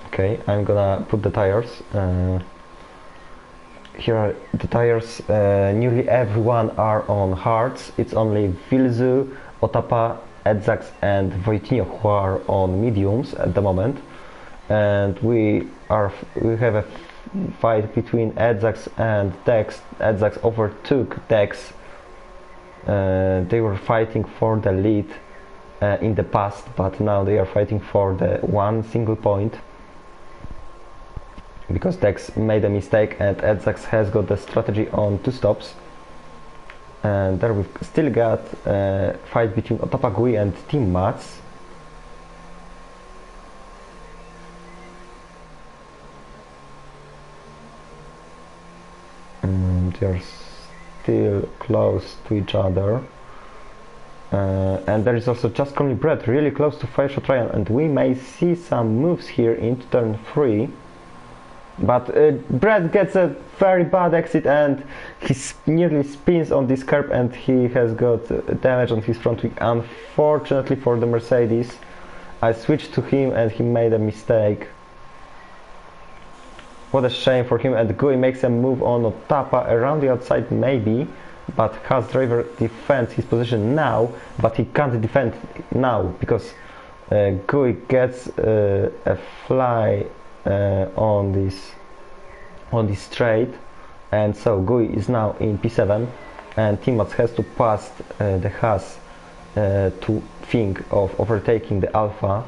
Okay, I'm gonna put the tires. Here are the tires. Nearly everyone are on hards. It's only Vilzu, Otapa, Edzax and Wojtinho who are on mediums at the moment. And we have a fight between Edzax and Dex. Edzax overtook Dex. They were fighting for the lead in the past, but now they are fighting for the one single point, because Dex made a mistake and Edzax has got the strategy on 2 stops. And there we've still got a fight between Otapa Gui and Team Mats. They are still close to each other. And there is also Just Curly Bread really close to Fireshot Ryan, and we may see some moves here into turn 3. But Brad gets a very bad exit, and he nearly spins on this curb, and he has got damage on his front wing. Unfortunately for the Mercedes, I switched to him and he made a mistake. What a shame for him, and Gui makes a move on Otapa around the outside maybe, but Haas driver defends his position now, but he can't defend now because Gui gets a fly on this straight, and so Gui is now in P7, and Timotz has to pass the Haas to think of overtaking the Alpha,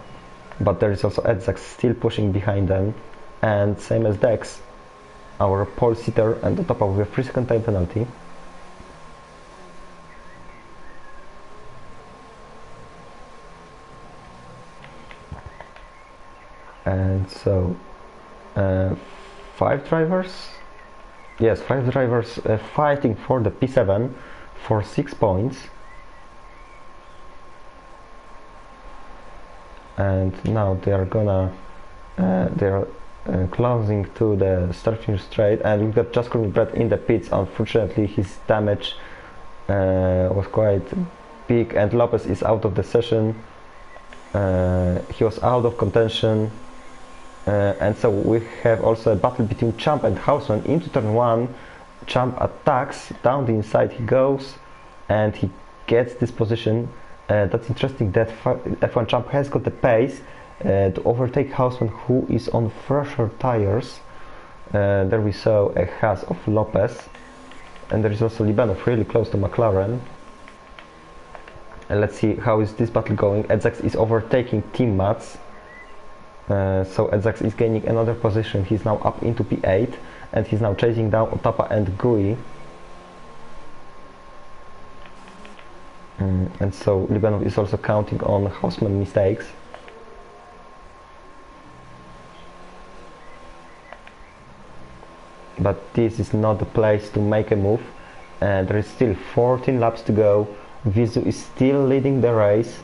but there is also Edzax still pushing behind them, and same as Dex, our pole sitter, and the top of a 3-second time penalty. And so 5 drivers fighting for the P7 for 6 points, and now they are gonna closing to the start-finish straight, and we've got Just Curly Bread in the pits. Unfortunately his damage was quite big, and Lopez is out of the session. He was out of contention. And so we have also a battle between Champ and Hausman into turn 1. Champ attacks, down the inside he goes, and he gets this position. That's interesting that F1 Champ has got the pace to overtake Hausman, who is on fresher tires. There we saw a Haas of Lopez, and there is also Libanov really close to McLaren. And let's see how is this battle going. Edzax is overtaking Team Mats. So Edzax is gaining another position. He's now up into P8, and he's now chasing down Otapa and Gui. And so Libanov is also counting on Hausman mistakes. But this is not the place to make a move. There is still 14 laps to go. Vizu is still leading the race,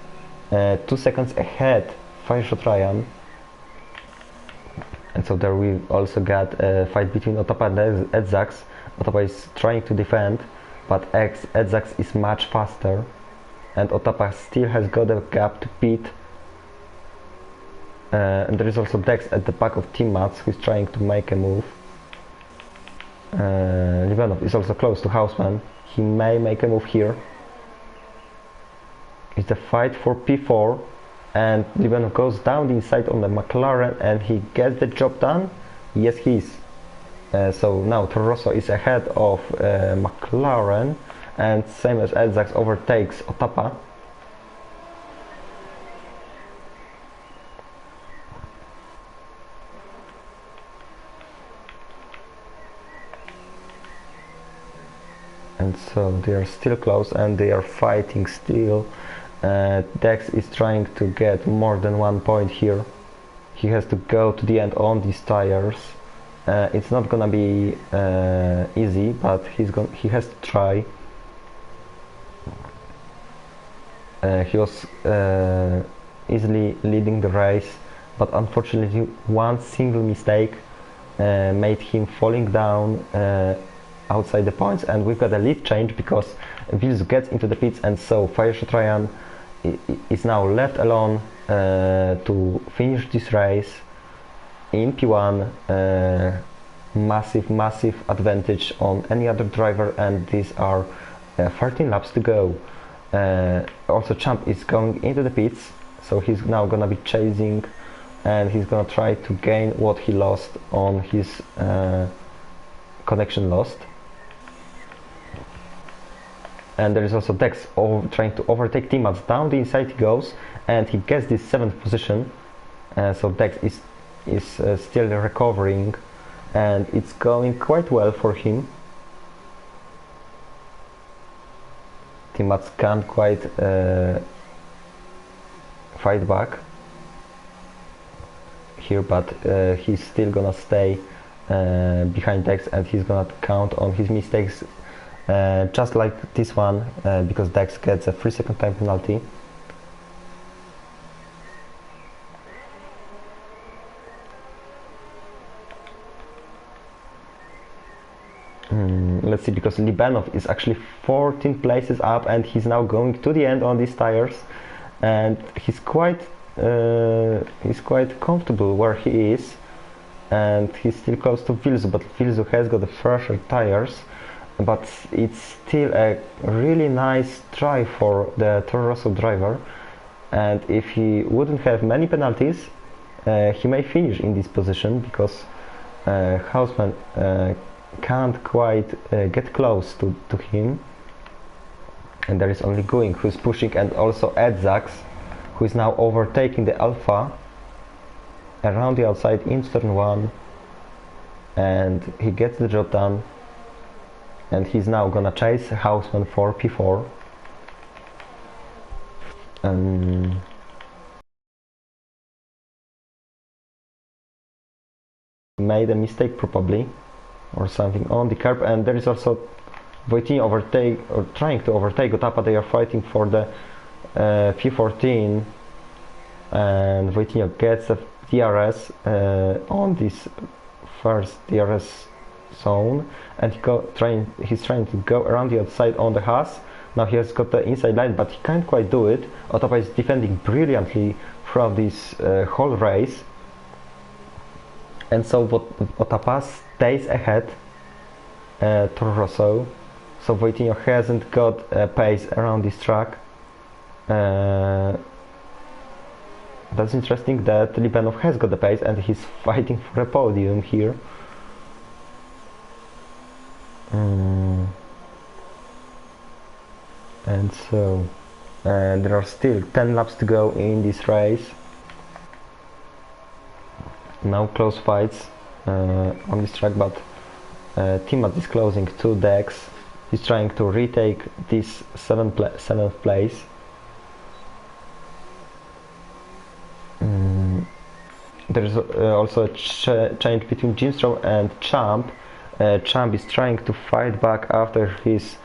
2 seconds ahead Fireshot Ryan. And so there we also got a fight between Otapa and Edzax. Otapa is trying to defend, but Edzax is much faster, and Otapa still has got a gap to pit. And there is also Dex at the back of Team Mats, who is trying to make a move. Livanov is also close to Hausman. He may make a move here. it's a fight for P4, and Libanov goes down the inside on the McLaren and he gets the job done. Yes, he is. So now Toro Rosso is ahead of McLaren, and same as Edzax overtakes Otapa. And so they are still close and they are fighting still. Dex is trying to get more than 1 point here. He has to go to the end on these tires. It's not gonna be easy, but he has to try. He was easily leading the race, but unfortunately one single mistake made him falling down outside the points, and we've got a lead change because Vils gets into the pits, and so Fireshot Ryan is now left alone to finish this race in P1. Massive advantage on any other driver, and these are 13 laps to go. Also Champ is going into the pits, so he's now gonna be chasing, and he's gonna try to gain what he lost on his connection lost. And there is also Dex trying to overtake teammates. Down the inside he goes, and he gets this 7th position. So Dex is still recovering, and it's going quite well for him. Teammates can't quite fight back here, but he's still gonna stay behind Dex, and he's gonna count on his mistakes. Just like this one, because Dex gets a 3-second time penalty. Let's see, because Libanov is actually 14 places up, and he's now going to the end on these tires, and he's quite comfortable where he is, and he's still close to Vilzu, but Vilzu has got the fresher tires. But it's still a really nice try for the Toro Rosso driver, and if he wouldn't have many penalties, he may finish in this position, because Hausman can't quite get close to him, and there is only Going who's pushing, and also Edzax, who is now overtaking the Alpha around the outside into turn 1, and he gets the job done. And he's now gonna chase Hausman for P4. Made a mistake probably, or something on the curb, and there is also Voitinho trying to overtake Otapa. They are fighting for the P14, and Voitinho gets a DRS on this first DRS zone, and he's trying to go around the outside on the Haas. Now he has got the inside line, but he can't quite do it. Otapa is defending brilliantly from this whole race, and so Otapa stays ahead Toro Rosso. So Voitinho hasn't got pace around this track. That's interesting that Libanov has got the pace, and he's fighting for a podium here. And so there are still 10 laps to go in this race. Now close fights on this track, but Timat is closing to Dex. He's trying to retake this 7th place. There is also a change between Jimstrom and Champ. Champ is trying to fight back after his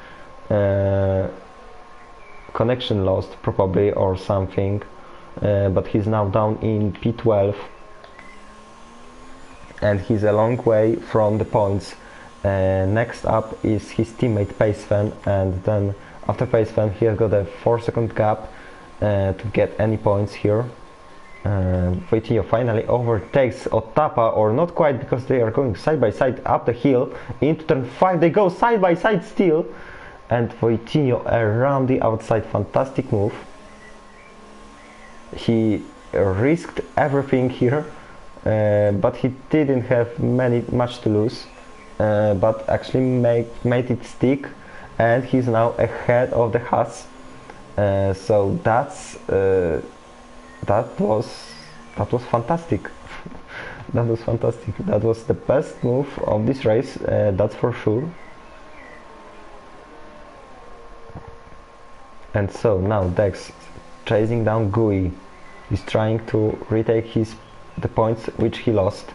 connection lost, probably, or something, but he's now down in P12, and he's a long way from the points. Next up is his teammate Pacefan, and then after Pacefan he has got a 4-second gap to get any points here. Voitinho finally overtakes Otapa, or not quite, because they are going side by side up the hill into turn 5. They go side by side still, and Voitinho around the outside. Fantastic move. He risked everything here, but he didn't have much to lose, but actually made it stick, and he's now ahead of the Haas. So that was fantastic. That was fantastic. That was the best move of this race, that's for sure. And so now Dex chasing down Gui. He's trying to retake the points which he lost.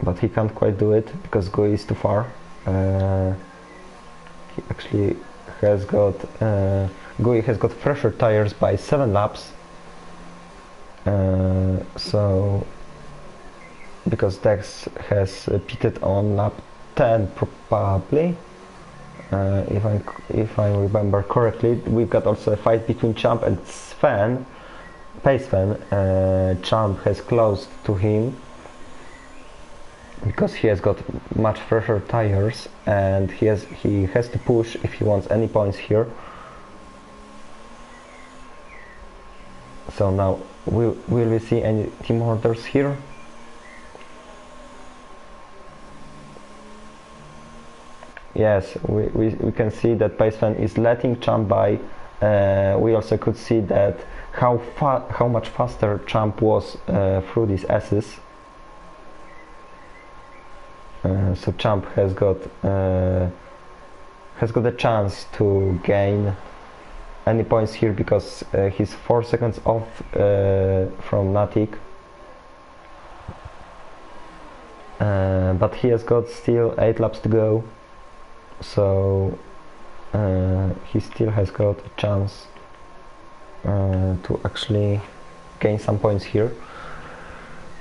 But he can't quite do it because Gui is too far. He actually has got Gui has got fresher tires by 7 laps. So because Dex has pitted on lap 10 probably, if I remember correctly. We've got also a fight between Champ and Pace Fan. Champ has closed to him because he has got much fresher tires, and he has to push if he wants any points here. So now will we see any team orders here? Yes, we can see that Paceman is letting Champ by. We also could see that how much faster Champ was through these S's. So Champ has got a chance to gain any points here because he's 4 seconds off from Natik. But he has got still 8 laps to go. So he still has got a chance to actually gain some points here.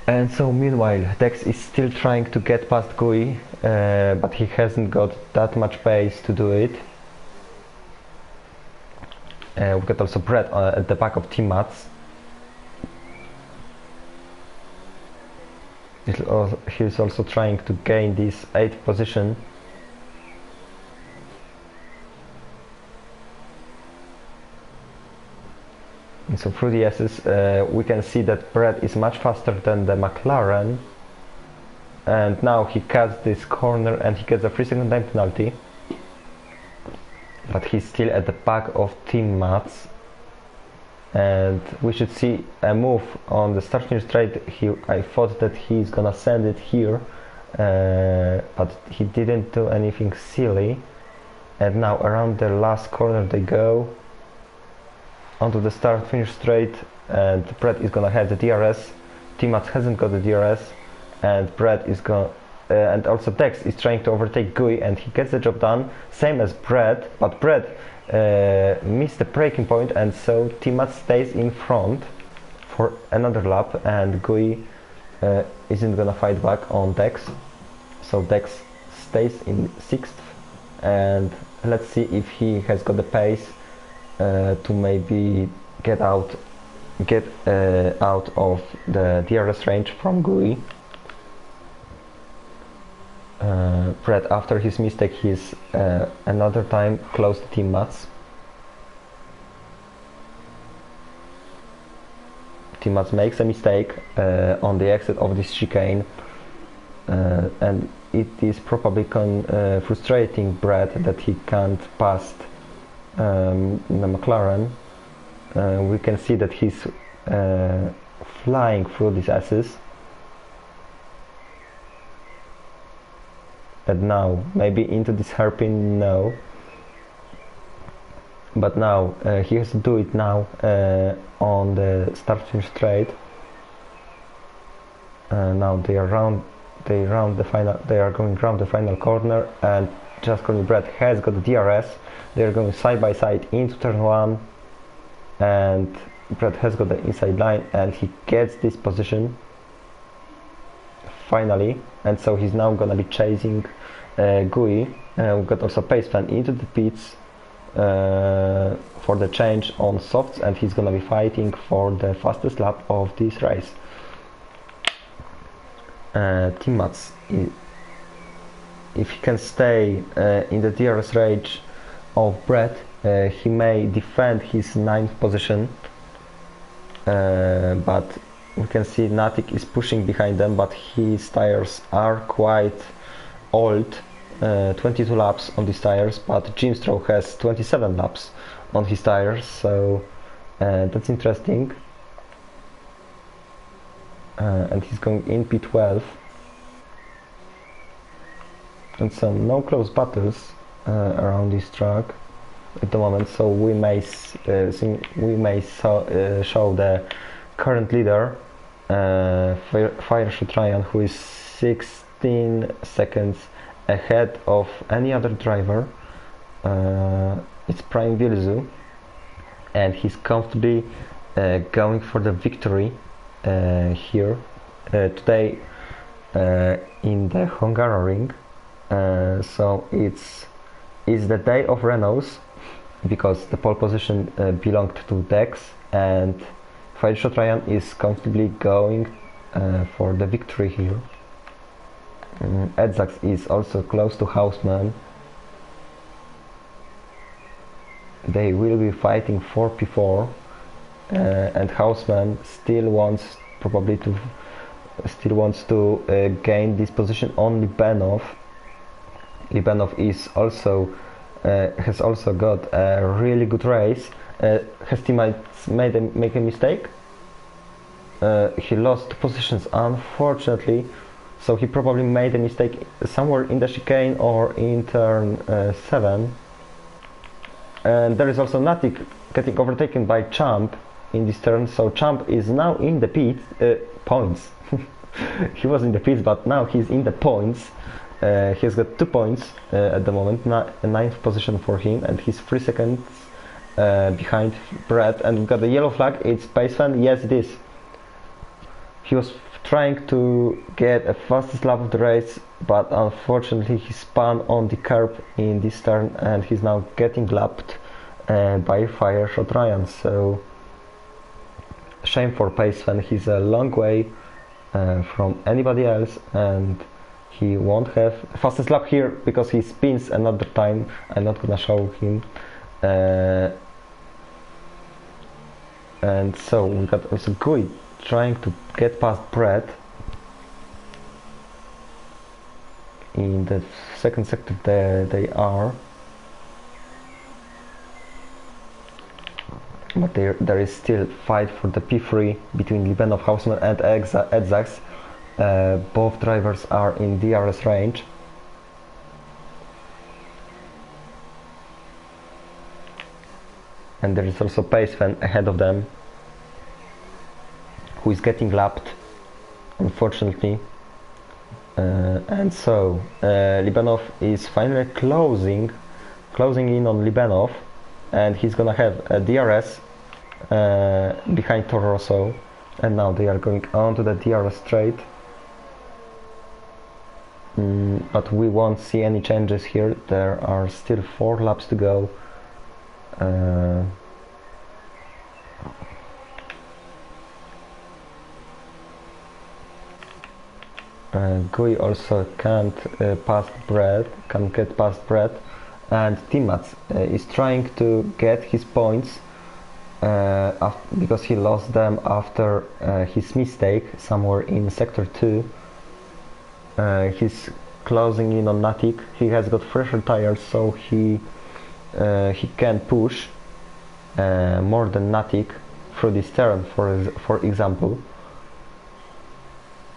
And so meanwhile Dex is still trying to get past Gui, but he hasn't got that much pace to do it. We've got also Brett at the back of Team Mats. He's also trying to gain this 8th position. And so through the S's, we can see that Brett is much faster than the McLaren, and now he cuts this corner and he gets a 3-second time penalty, but he's still at the back of Team Mats, and we should see a move on the starting straight. I thought that he's gonna send it here, but he didn't do anything silly, and now around the last corner they go onto the start finish straight, and Brett is gonna have the DRS. Team Mats hasn't got the DRS, and Brett is gonna and also Dex is trying to overtake Gui, and he gets the job done, same as Brett, but Brett missed the braking point, and so Team Mats stays in front for another lap, and Gui isn't gonna fight back on Dex, so Dex stays in 6th, and let's see if he has got the pace to maybe get out of the DRS range from Gui. Brett, after his mistake, he's another time close to Team Mats. Team Mats makes a mistake on the exit of this chicane, and it is probably frustrating Brett that he can't pass the McLaren. We can see that he's flying through these S's, and now maybe into this hairpin, no, but now he has to do it now on the start finish straight. Now they are going round the final corner, and just Brett has got the DRS. They are going side by side into turn 1, and Brett has got the inside line, and he gets this position finally, and so he's now gonna be chasing Gui. We've got also Pacefan into the pits for the change on softs, and he's gonna be fighting for the fastest lap of this race. Team Mats if he can stay in the DRS range of Brett, he may defend his 9th position, but we can see Natik is pushing behind them, but his tires are quite old, 22 laps on these tires, but Gnievko has 27 laps on his tires, so that's interesting. And he's going in P12, and so no close battles around this track at the moment, so we may show the current leader, Fireshot Ryan, who is 16 seconds ahead of any other driver. It's Prime Vilzu, and he's comfortably going for the victory here today in the Hungarian Ring. So it's the day of Renaults, because the pole position belonged to Dex, and Fireshot Ryan is comfortably going for the victory here. Edzax is also close to Houseman. They will be fighting for P4, and Houseman still wants to gain this position on Libanov. Libanov is also has also got a really good race. His teammates make a mistake. He lost positions, unfortunately, so he probably made a mistake somewhere in the chicane or in turn 7. And there is also Natik getting overtaken by Champ in this turn, so Champ is now in the points. He was in the pits, but now he's in the points. He's got 2 points at the moment, a 9th position for him, and he's 3 seconds behind Brett. And we've got the yellow flag. It's pace fan. Yes, it is. He was trying to get a fastest lap of the race, but unfortunately he spun on the curb in this turn, and he's now getting lapped by Fireshot Ryan. So shame for pace fan. He's a long way from anybody else, and he won't have fastest lap here because he spins another time. I'm not gonna show him. And so we got also Gui trying to get past Brett in the second sector. There they are, but there is still fight for the P3 between Libanov, Houseman and Edzax. Both drivers are in DRS range. And there is also pace fan ahead of them, who is getting lapped, unfortunately. And so Libanov is finally closing in on Libanov, and he's gonna have a DRS behind Toro Rosso, and now they are going on to the DRS straight. But we won't see any changes here. There are still 4 laps to go. Gui also can't get past Brett, and Timmats is trying to get his points because he lost them after his mistake somewhere in sector 2. He's closing in on Natik. He has got fresher tires, so he can push more than Natik through this turn, for example.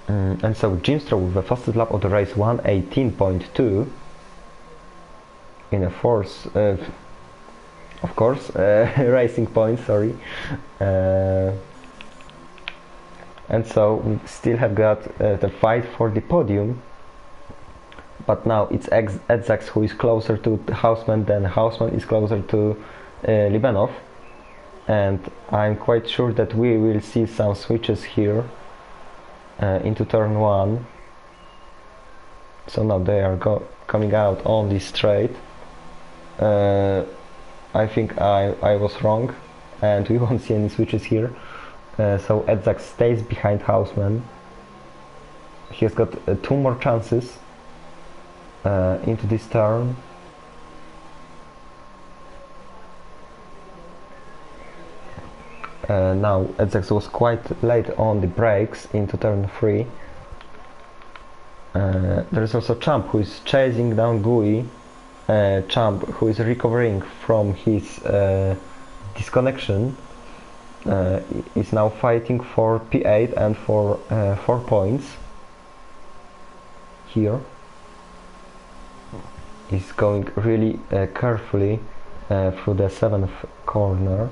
And so Gnievko with the fastest lap of the race, 1:18.2 in a force, of course, racing points, sorry. And so we still have got the fight for the podium, but now it's Edzax who is closer to Houseman, then Houseman is closer to Libanov, and I'm quite sure that we will see some switches here into turn 1. So now they are coming out on this straight. I think I was wrong, and we won't see any switches here. So Edzax stays behind Houseman. He has got 2 more chances into this turn. Now Edzax was quite late on the brakes into turn 3. There is also Champ who is chasing down Gui. Champ who is recovering from his disconnection is now fighting for P8 and for 4 points. Here he's going really carefully through the 7th corner,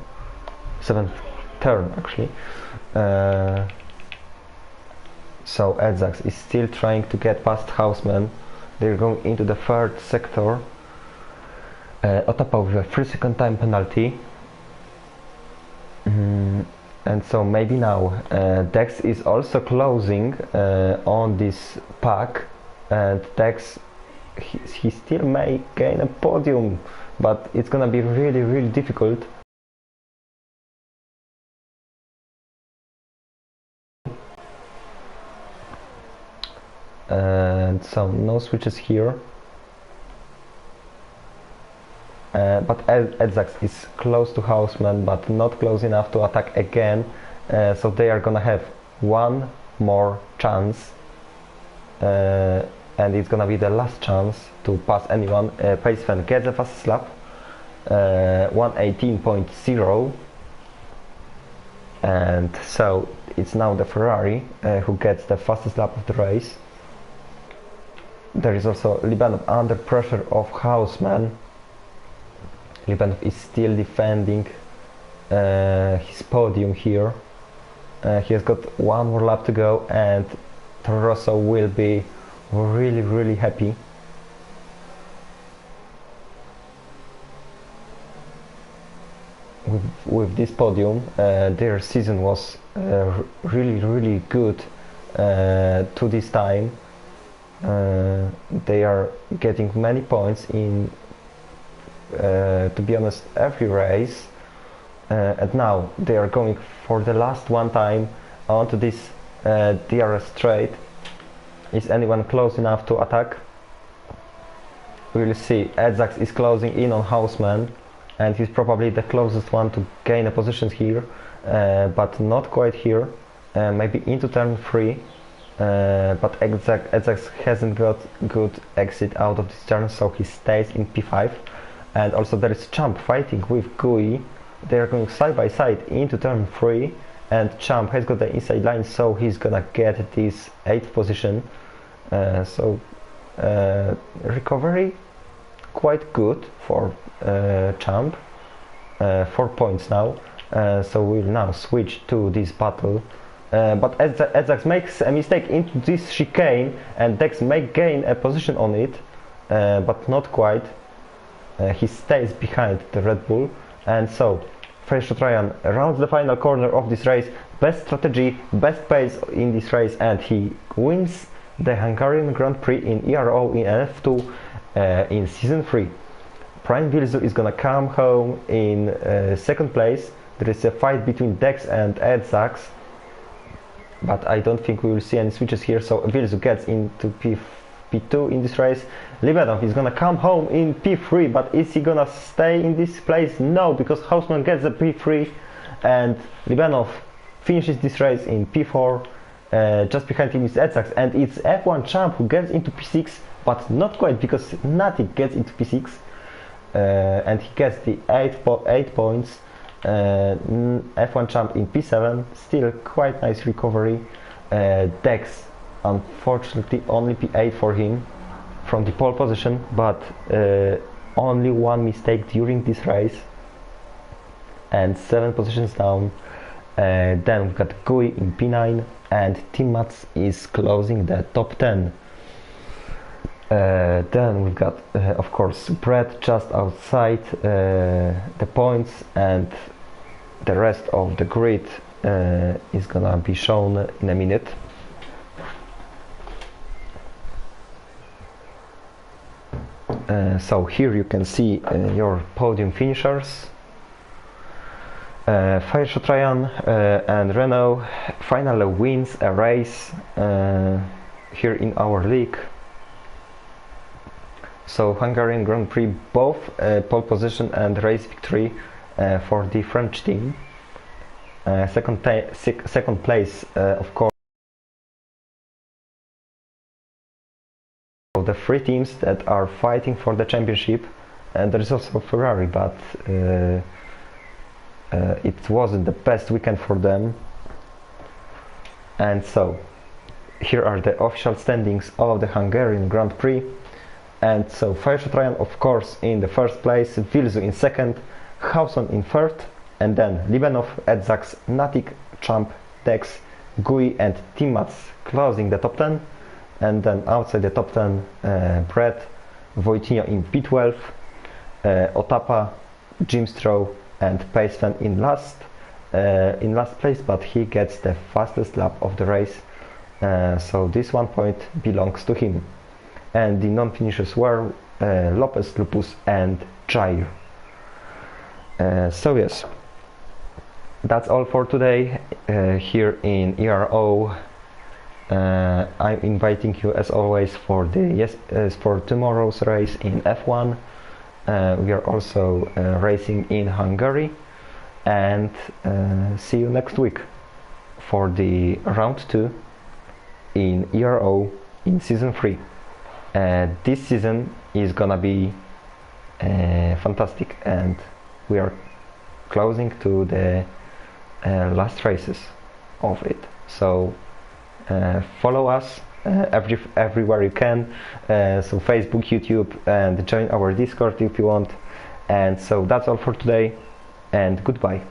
7th turn actually. So Edzax is still trying to get past Houseman. They're going into the 3rd sector. Otapa with a 3-second time penalty. And so maybe now Dex is also closing on this pack, and Dex he still may gain a podium, but it's gonna be really difficult. And so no switches here, but Edzax is close to Houseman but not close enough to attack again, so they are gonna have one more chance, and it's gonna be the last chance to pass anyone. Pacefan gets a fast lap, 1:18.0, and so it's now the Ferrari who gets the fastest lap of the race. There is also Libanov under pressure of Houseman. Libanov is still defending his podium here. He has got one more lap to go, and Rosso will be really happy. With this podium. Their season was really good to this time. They are getting many points in, to be honest, every race, and now they are going for the last one time onto this DRS straight. Is anyone close enough to attack? We will see. Edzax is closing in on Houseman, and he's probably the closest one to gain a position here, but not quite here. Maybe into turn 3. But Edzax hasn't got good exit out of this turn, so he stays in P5. And also there is Champ fighting with Gui. They are going side by side into turn 3, and Champ has got the inside line, so he's gonna get this 8th position. Recovery quite good for Champ. 4 points now. So we'll now switch to this battle. But Edzax makes a mistake into this chicane, and Dex may gain a position on it, but not quite. He stays behind the Red Bull, and so Ryan rounds the final corner of this race. Best strategy, best pace in this race, and he wins the Hungarian Grand Prix in ERO in NF2 in Season 3. Prime Vilzu is gonna come home in 2nd place. There is a fight between Dex and Edzax, but I don't think we will see any switches here, so Vilzu gets into P2 in this race. Libanov is gonna come home in P3, but is he gonna stay in this place? No, because Houseman gets the P3, and Libanov finishes this race in P4. Just behind him is Edzax, and it's F1 Champ who gets into P6, but not quite, because Natik gets into P6, and he gets the 8 points. F1 Champ in P7, still quite nice recovery. Dex, unfortunately, only P8 for him from the pole position, but only one mistake during this race, and 7 positions down. Then we've got Gui in P9, and Team Mats is closing the top 10. Then we've got, of course, Brett just outside the points, and the rest of the grid is gonna be shown in a minute. So here you can see your podium finishers. Ryan and Renault finally wins a race here in our league. So Hungarian Grand Prix, both pole position and race victory for the French team. Second place, of course, of the three teams that are fighting for the championship. And there is also Ferrari, but it wasn't the best weekend for them. And so here are the official standings of the Hungarian Grand Prix. And so Fajrot Ryan, of course, in the first place, Vilzu in second, Hawson in third, and then Libanov, Edzaks, Natik, Champ, Dex, Gui and Timats closing the top 10. And then outside the top 10, Brett, Wojtinho in P12, Otapa, Jim Stroh and Paceman in last place, but he gets the fastest lap of the race, so this 1 point belongs to him. And the non-finishers were Lopez, Lupus and Jair. So yes, that's all for today here in ERO. I'm inviting you as always for for tomorrow's race in F1. We are also racing in Hungary, and see you next week for the round 2 in ERO in season 3. This season is gonna be fantastic, and we are closing to the last races of it. So follow us everywhere you can, so Facebook, YouTube, and join our Discord if you want. And so that's all for today, and goodbye.